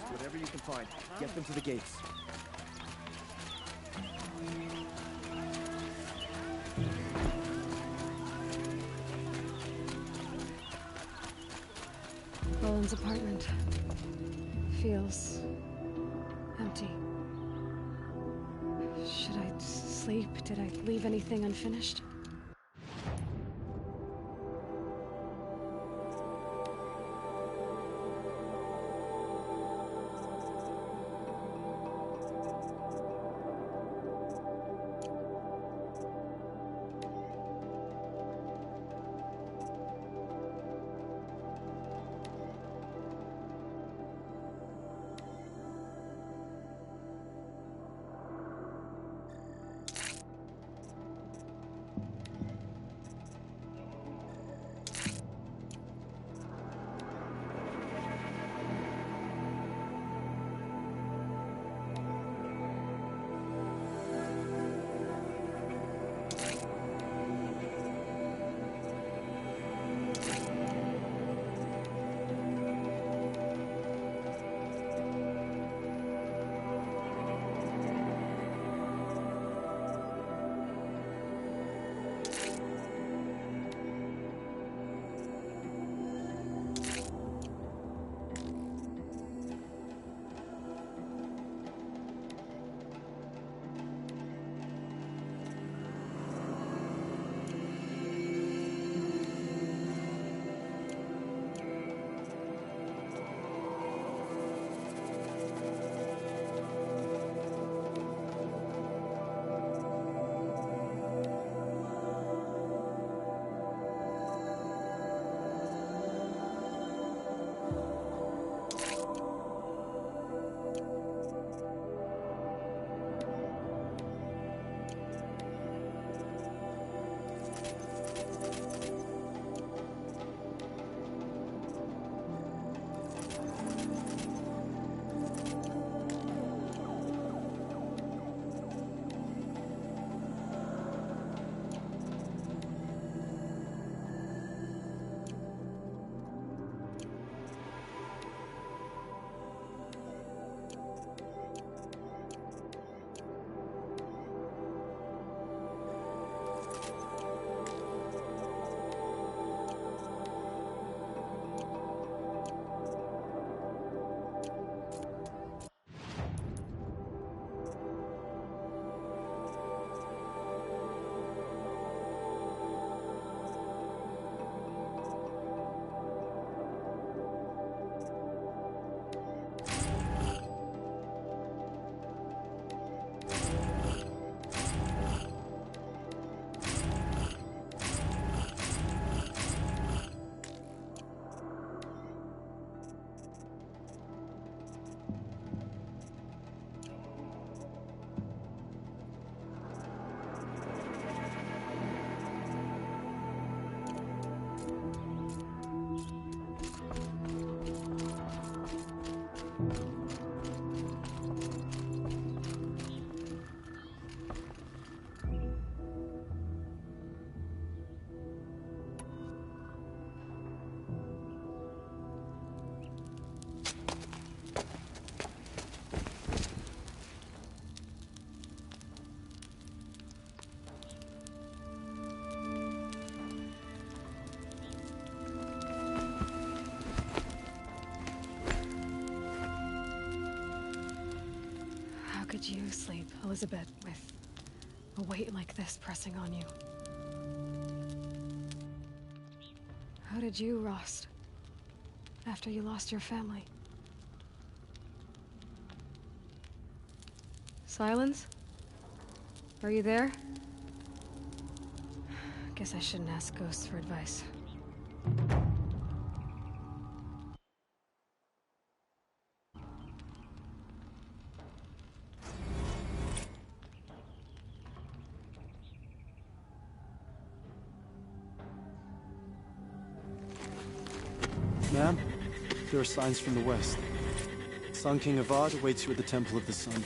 Whatever you can find, get them to the gates. Roland's apartment feels empty. Should I sleep? Did I leave anything unfinished? did you sleep, Elizabeth, with a weight like this pressing on you? How did you rust after you lost your family? Silence? Are you there? Guess I shouldn't ask ghosts for advice. Ma'am, there are signs from the west. Sun King Avad awaits you at the Temple of the Sun.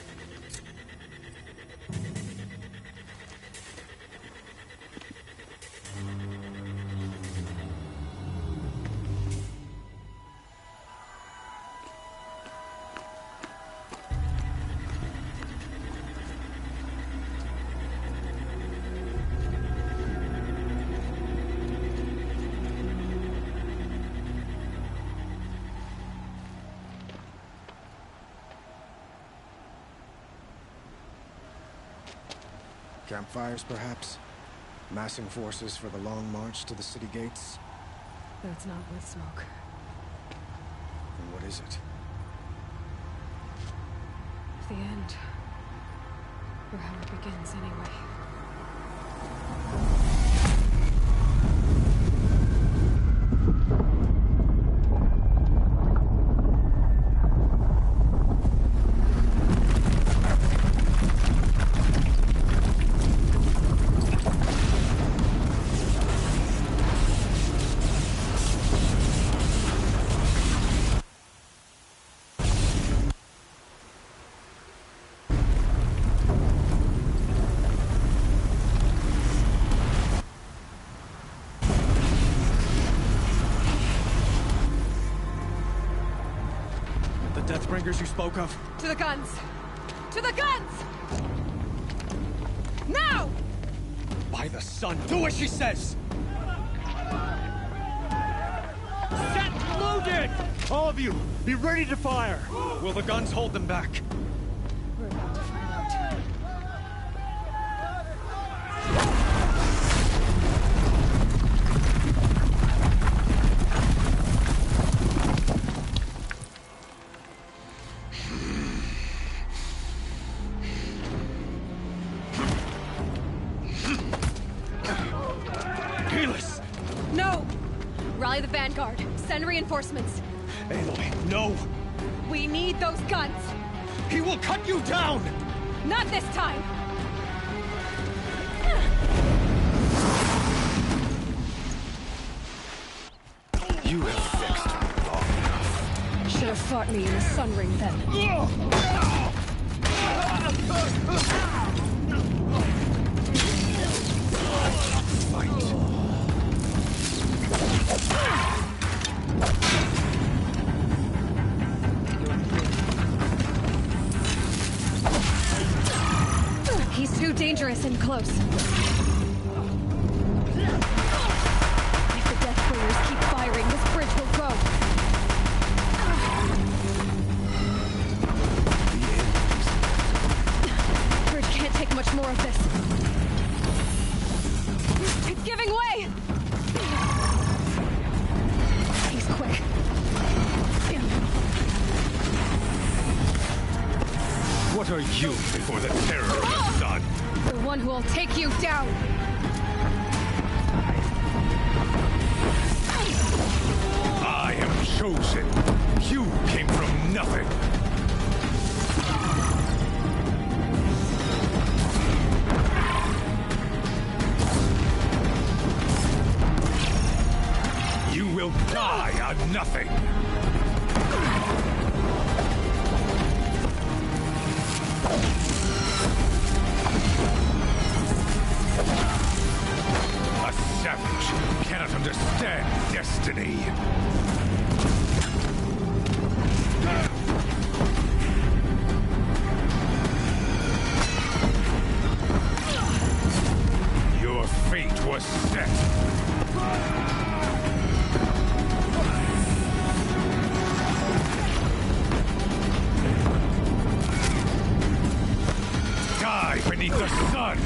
Campfires, perhaps? Massing forces for the long march to the city gates? That's not with smoke. Then what is it? The end. Or how it begins, anyway. Deathbringers you spoke of? To the guns! To the guns! Now! By the sun, do as she says! Set loaded! All of you, be ready to fire! Will the guns hold them back? We're about to find out. No! Rally the vanguard. Send reinforcements. Aloy, no! We need those guns! He will cut you down! Not this time! You have fixed her long enough. Should have fought me in the Sun Ring then. He's too dangerous and close. If the Deathbringers keep firing, this bridge will go. Bridge can't take much more of this. It's giving way! He's quick. What are you before the terror of the sun? The one who will take you down! I am chosen. You came from nothing. You will die on nothing. A savage cannot understand destiny. Your fate was set. beneath the sun!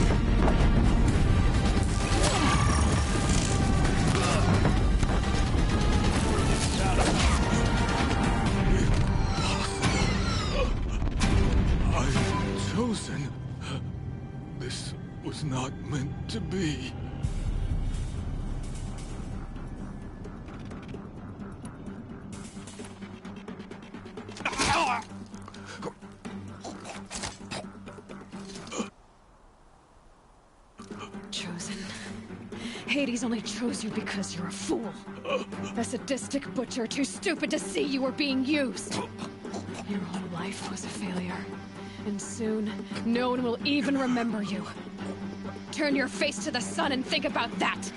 I'm chosen. This was not meant to be. Chosen. Hades only chose you because you're a fool. A sadistic butcher too stupid to see you were being used. Your whole life was a failure. And soon, no one will even remember you. Turn your face to the sun and think about that!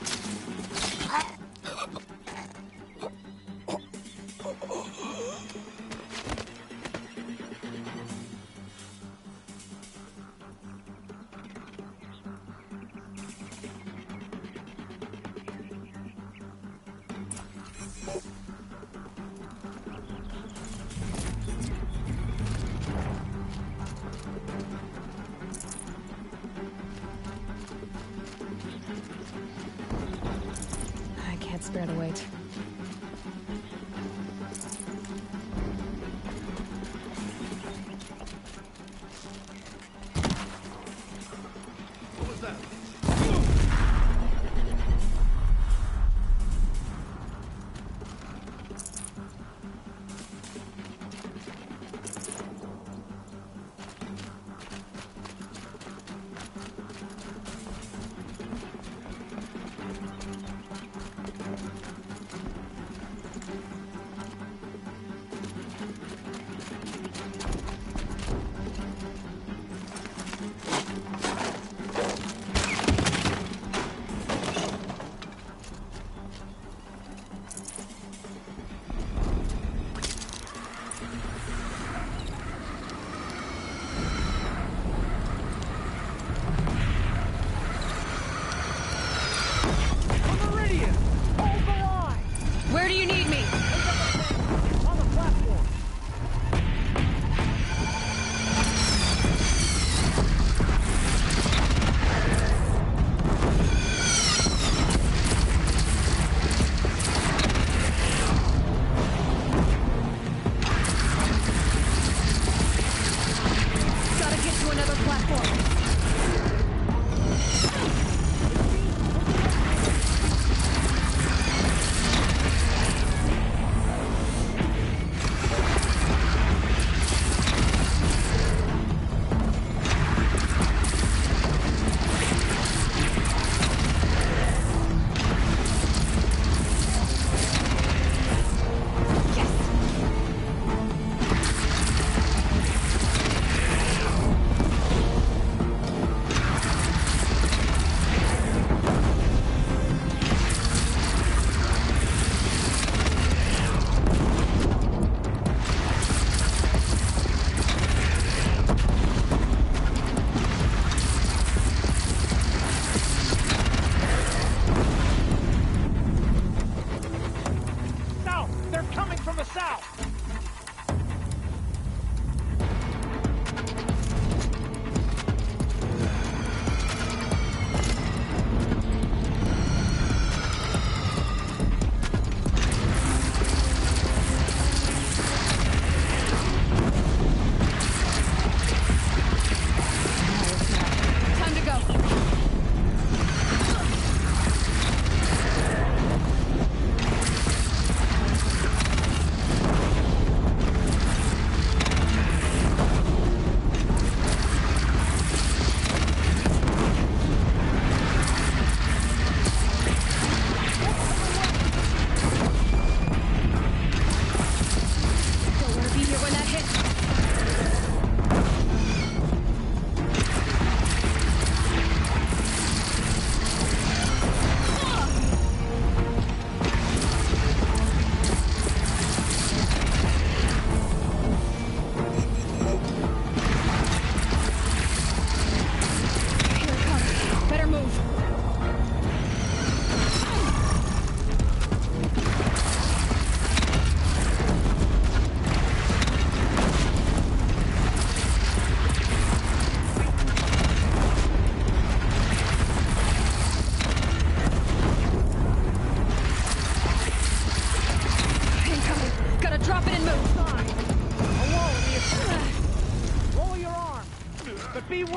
Spare the wait. What was that?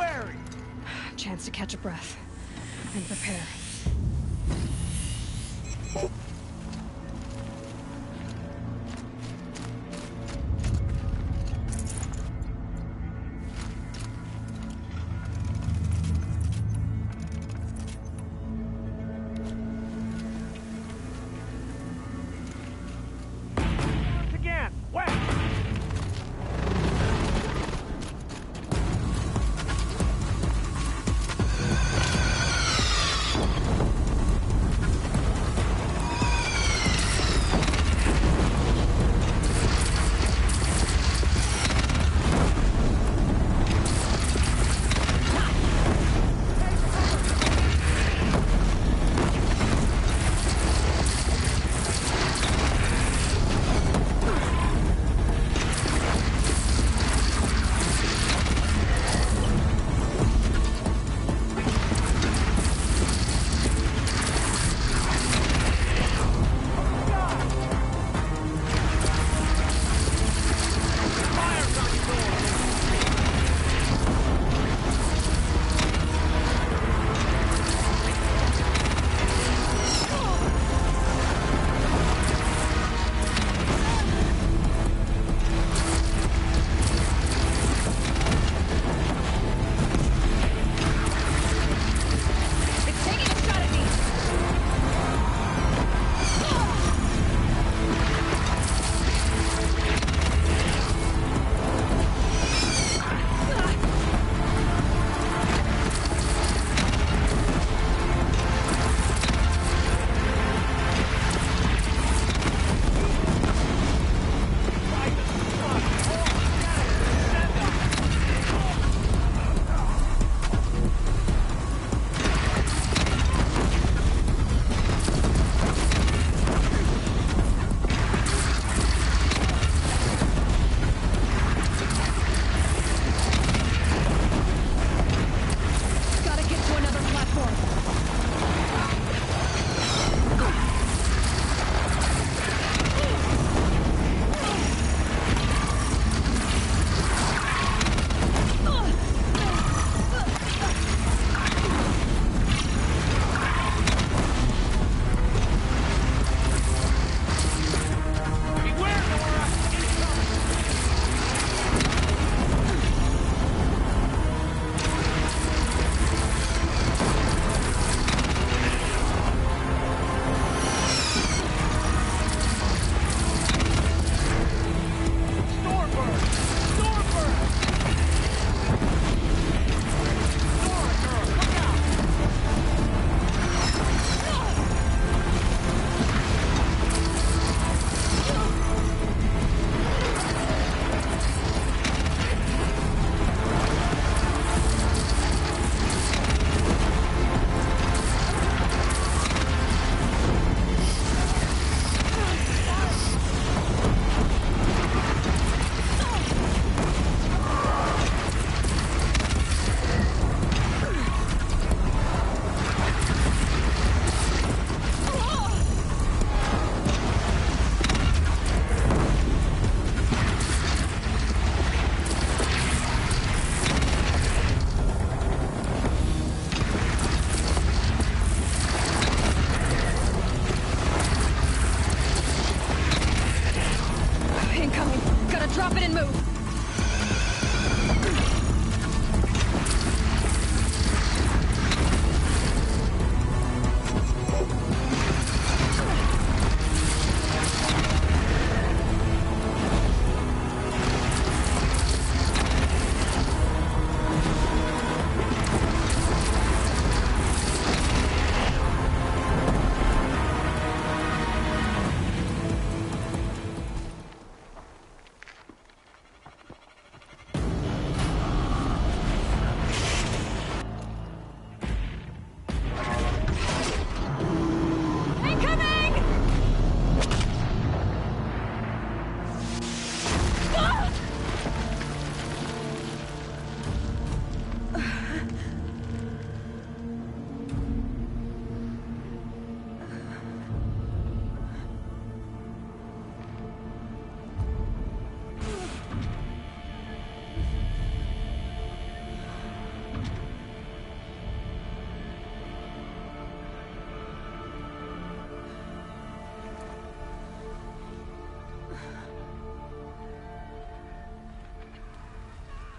wary! Chance to catch a breath and prepare. Again! West!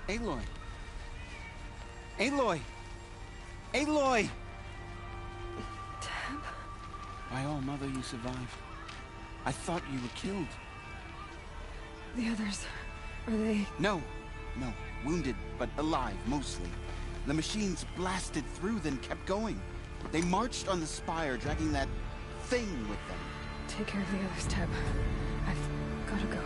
Aloy! Aloy! Aloy! Tab? By all, Mother, you survived. I thought you were killed. The others, are they... No. Wounded, but alive, mostly. The machines blasted through, then kept going. They marched on the spire, dragging that thing with them. Take care of the others, Tab. I've gotta go.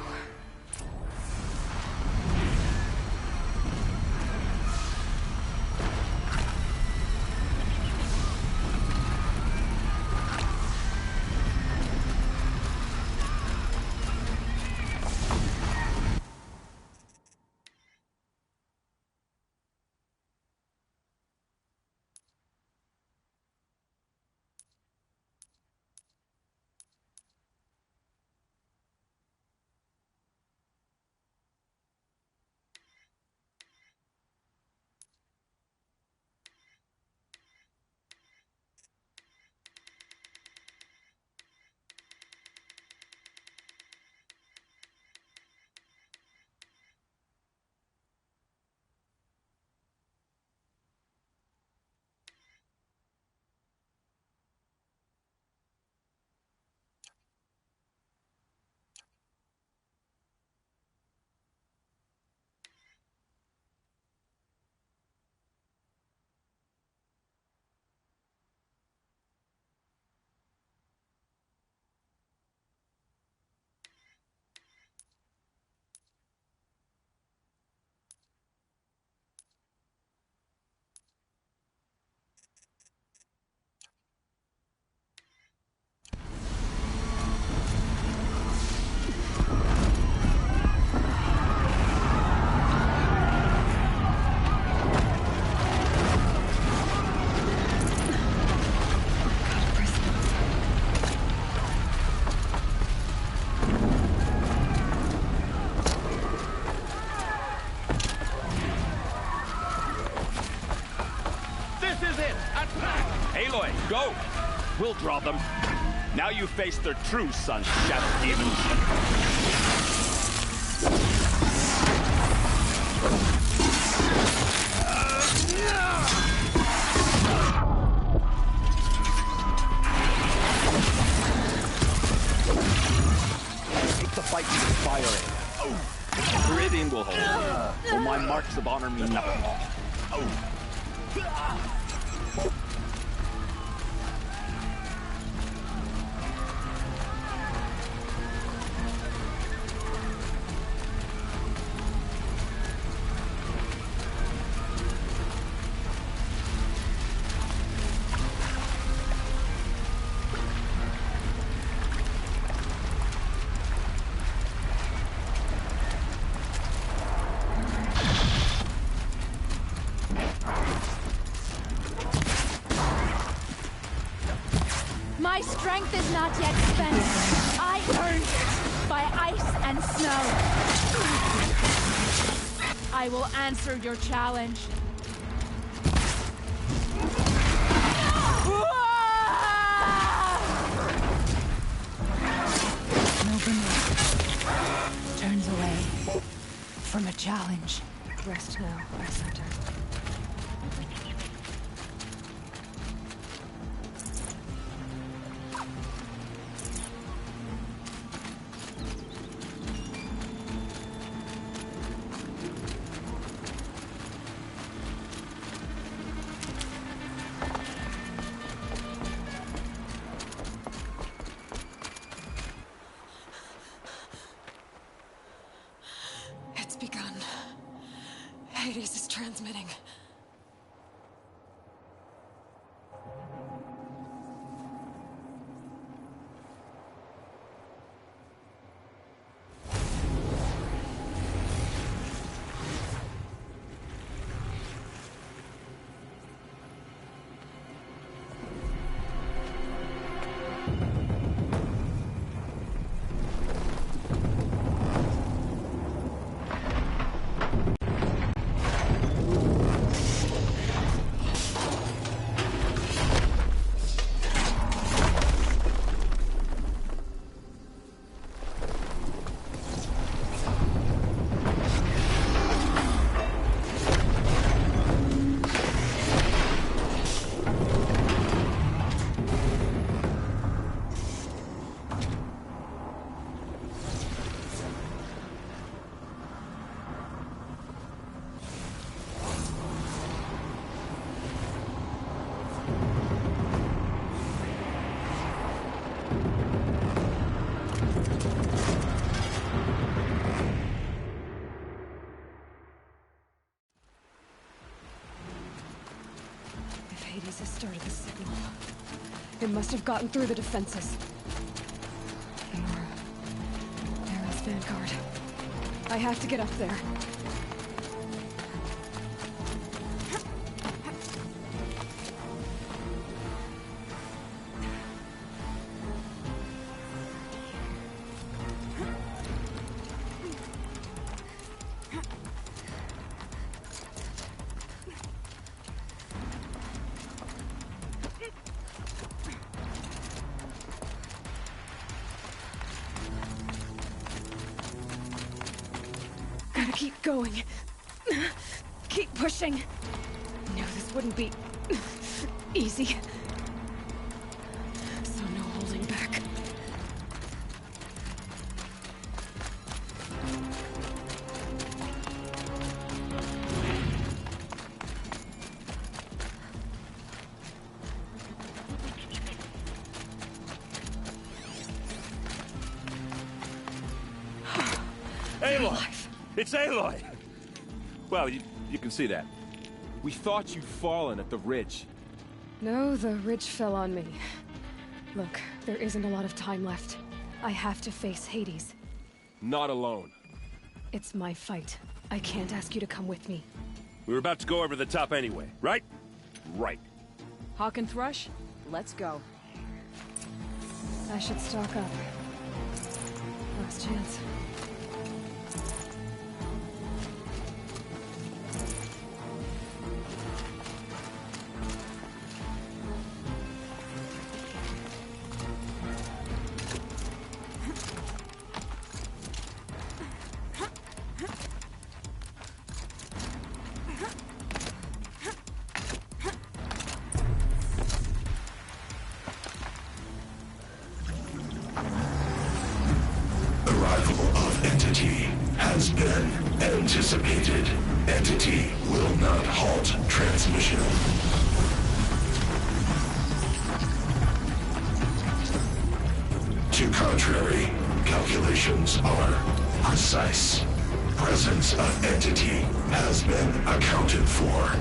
Aloy, go! We'll draw them. Now you face their true son, Shadow Demon. Take the fight to the fire. Viridian will hold. For my marks of honor mean nothing. My strength is not yet spent. I earned it by ice and snow. I will answer your challenge. Nobody turns away from a challenge. Rest now, our center. Hades has started the signal. It must have gotten through the defenses. There's Vanguard. I have to get up there. Gotta keep going. Keep pushing. Knew this wouldn't be easy. So no holding back. Aloy! It's Aloy! Well, you can see that. We thought you'd fallen at the ridge. No, the ridge fell on me. Look, there isn't a lot of time left. I have to face Hades. Not alone. It's my fight. I can't ask you to come with me. We were about to go over the top anyway, right? Right. Hawk and Thrush, let's go. I should stock up. Last chance. Has been anticipated. Entity will not halt transmission. To contrary, calculations are precise. Presence of entity has been accounted for.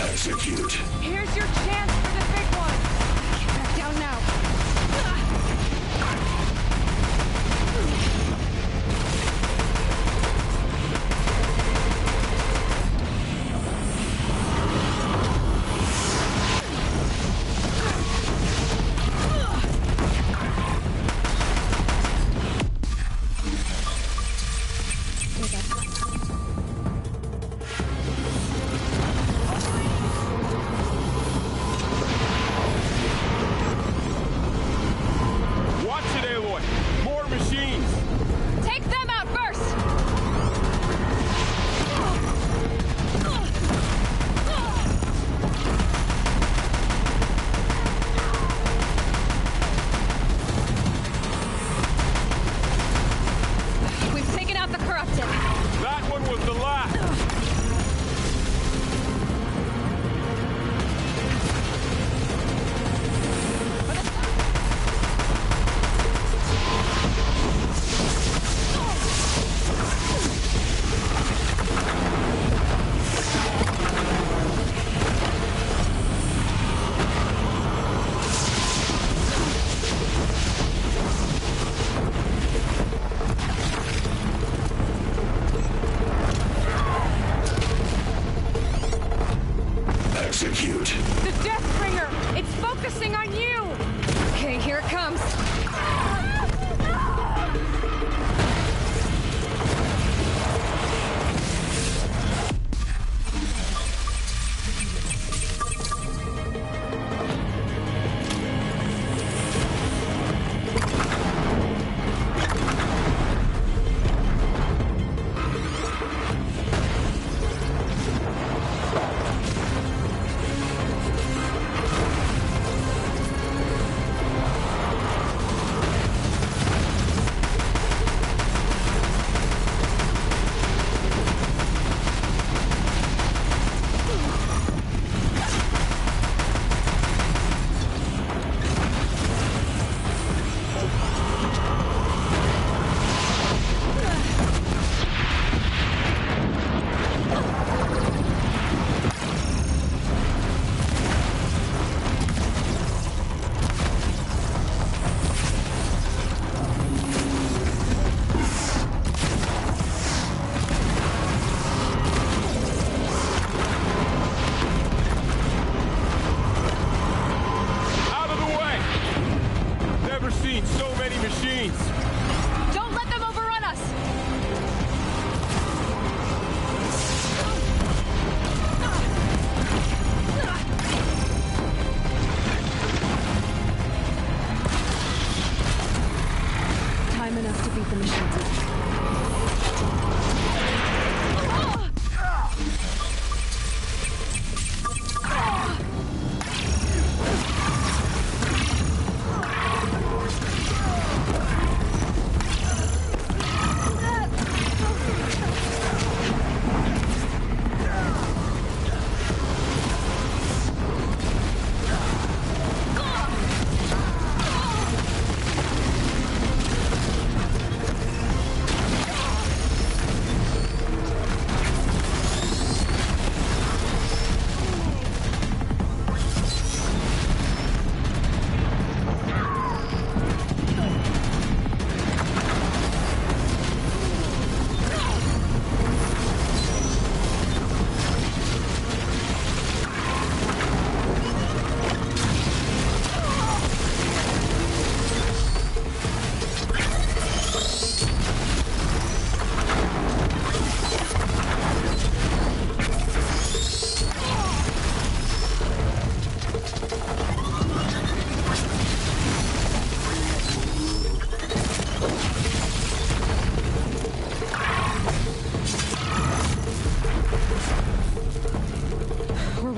Execute. Here's your chance for the big one. Get back down now.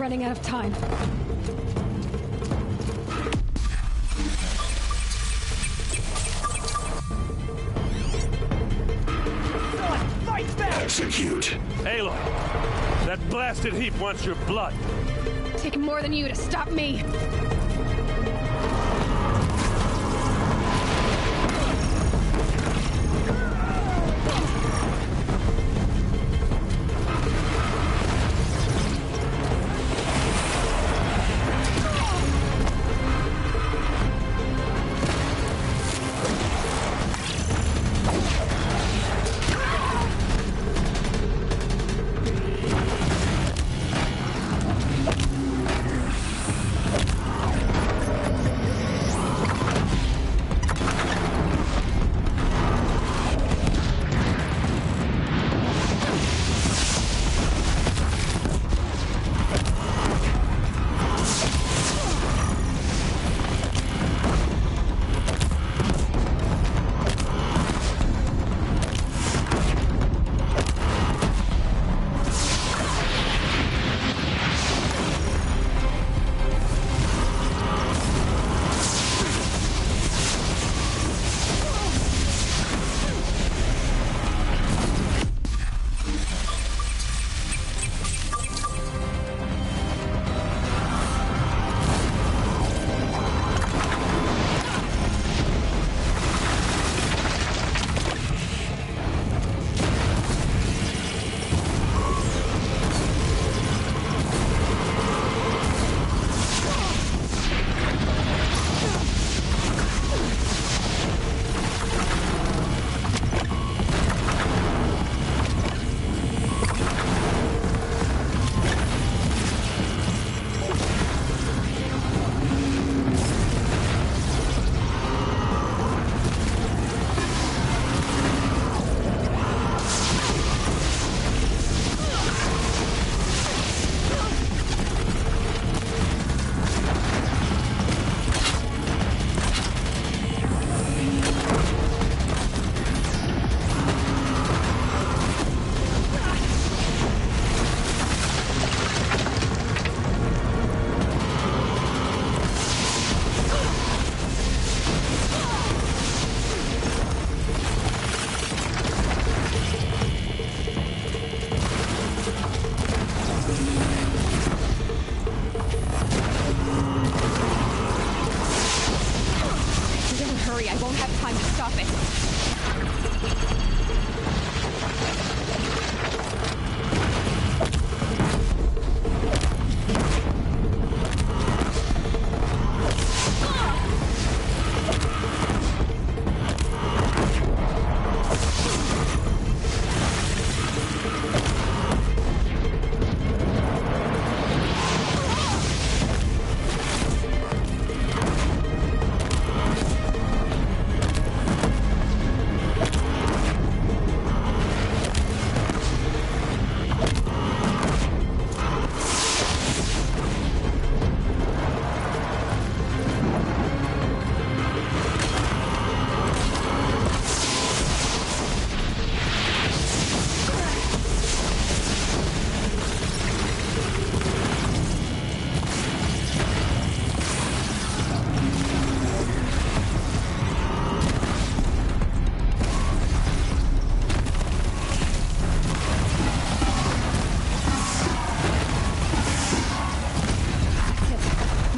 running out of time. Execute. Aloy, that blasted heap wants your blood. Take more than you to stop me.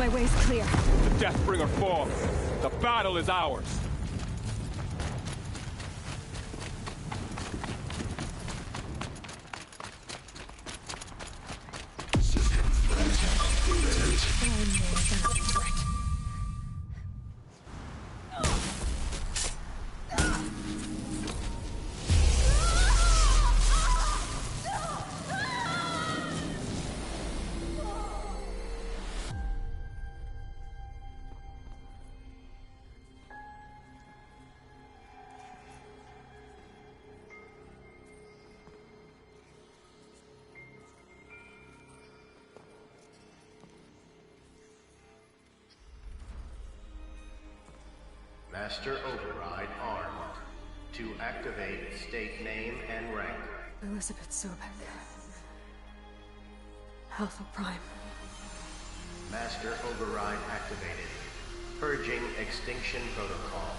My way's clear. The Deathbringer falls. The battle is ours. Master Override armed. To activate, state name and rank. Elizabeth Sobek. Alpha Prime. Master Override activated. Purging Extinction Protocol.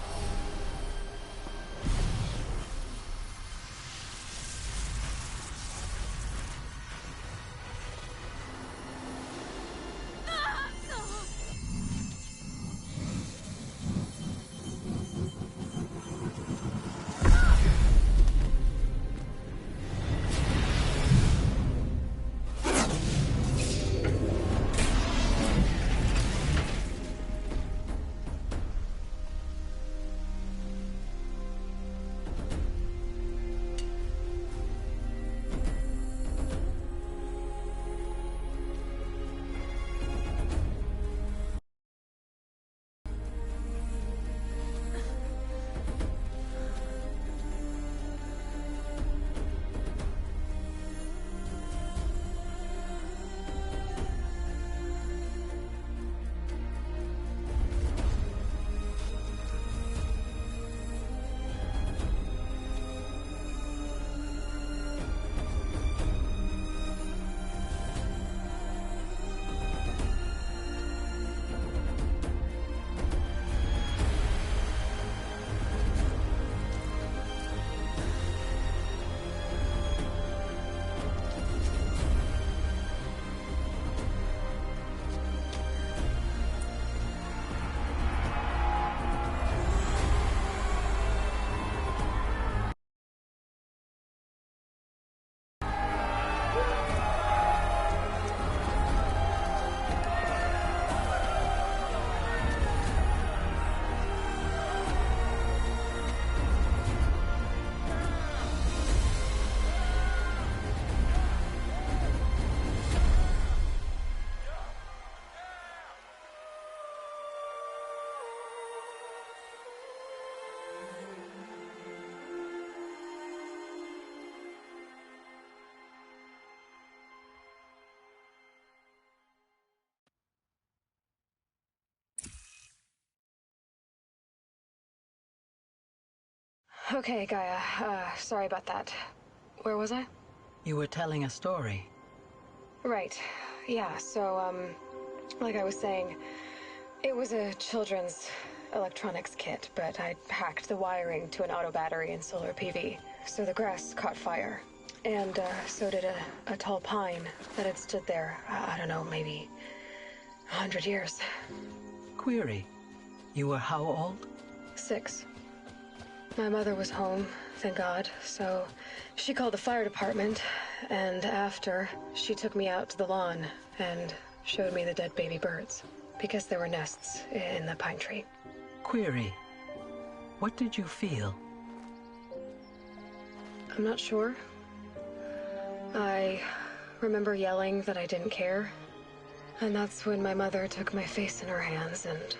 Okay, Gaia. Sorry about that. Where was I? You were telling a story. Right. Yeah, so, like I was saying, it was a children's electronics kit, but I'd hacked the wiring to an auto battery and solar PV. So the grass caught fire. And, so did a tall pine that had stood there, I don't know, maybe 100 years. Query. You were how old? 6. My mother was home, thank God, so she called the fire department, and after, she took me out to the lawn and showed me the dead baby birds, because there were nests in the pine tree. Query. What did you feel? I'm not sure. I remember yelling that I didn't care, and that's when my mother took my face in her hands and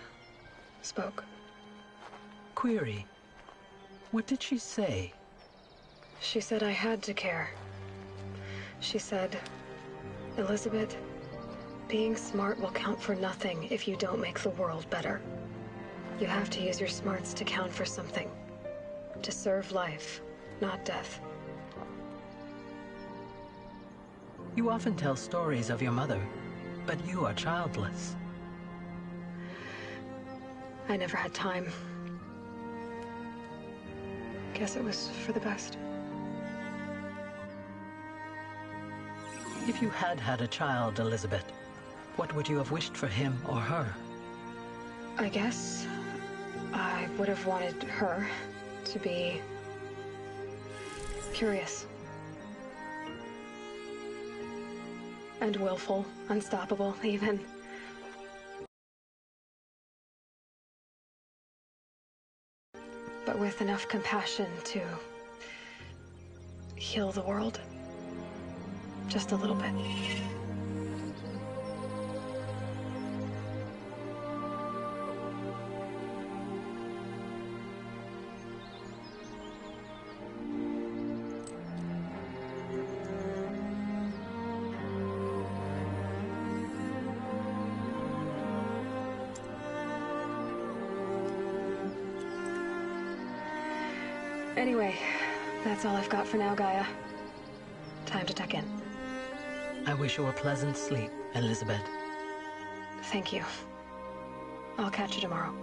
spoke. Query. What did she say? She said I had to care. She said, Elizabeth, being smart will count for nothing if you don't make the world better. You have to use your smarts to count for something. To serve life, not death. You often tell stories of your mother, but you are childless. I never had time. Guess it was for the best. If you had had a child, Elizabeth, what would you have wished for him or her? I guess I would have wanted her to be curious. And willful, unstoppable, even. But with enough compassion to heal the world. Just a little bit. Anyway, that's all I've got for now, Gaia. Time to tuck in. I wish you a pleasant sleep, Elizabeth. Thank you. I'll catch you tomorrow.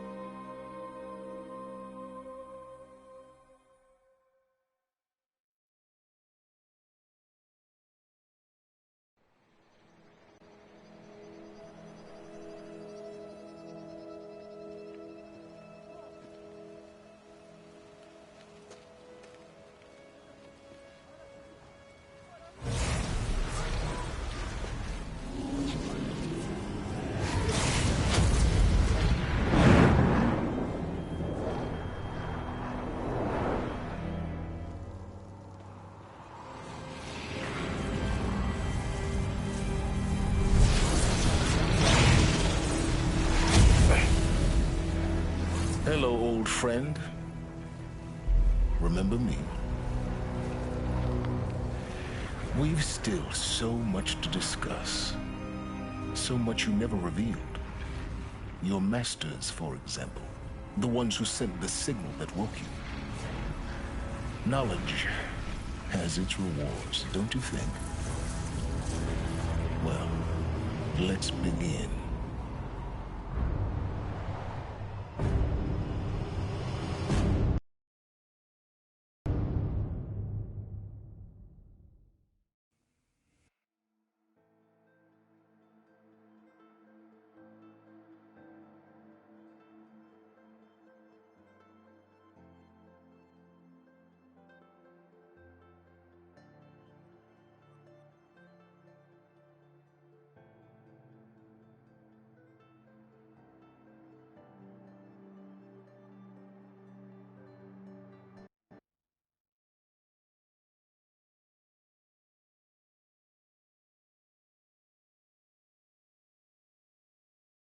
Hello, old friend. Remember me? We've still so much to discuss. So much you never revealed. Your masters, for example. The ones who sent the signal that woke you. Knowledge has its rewards, don't you think? Well, let's begin.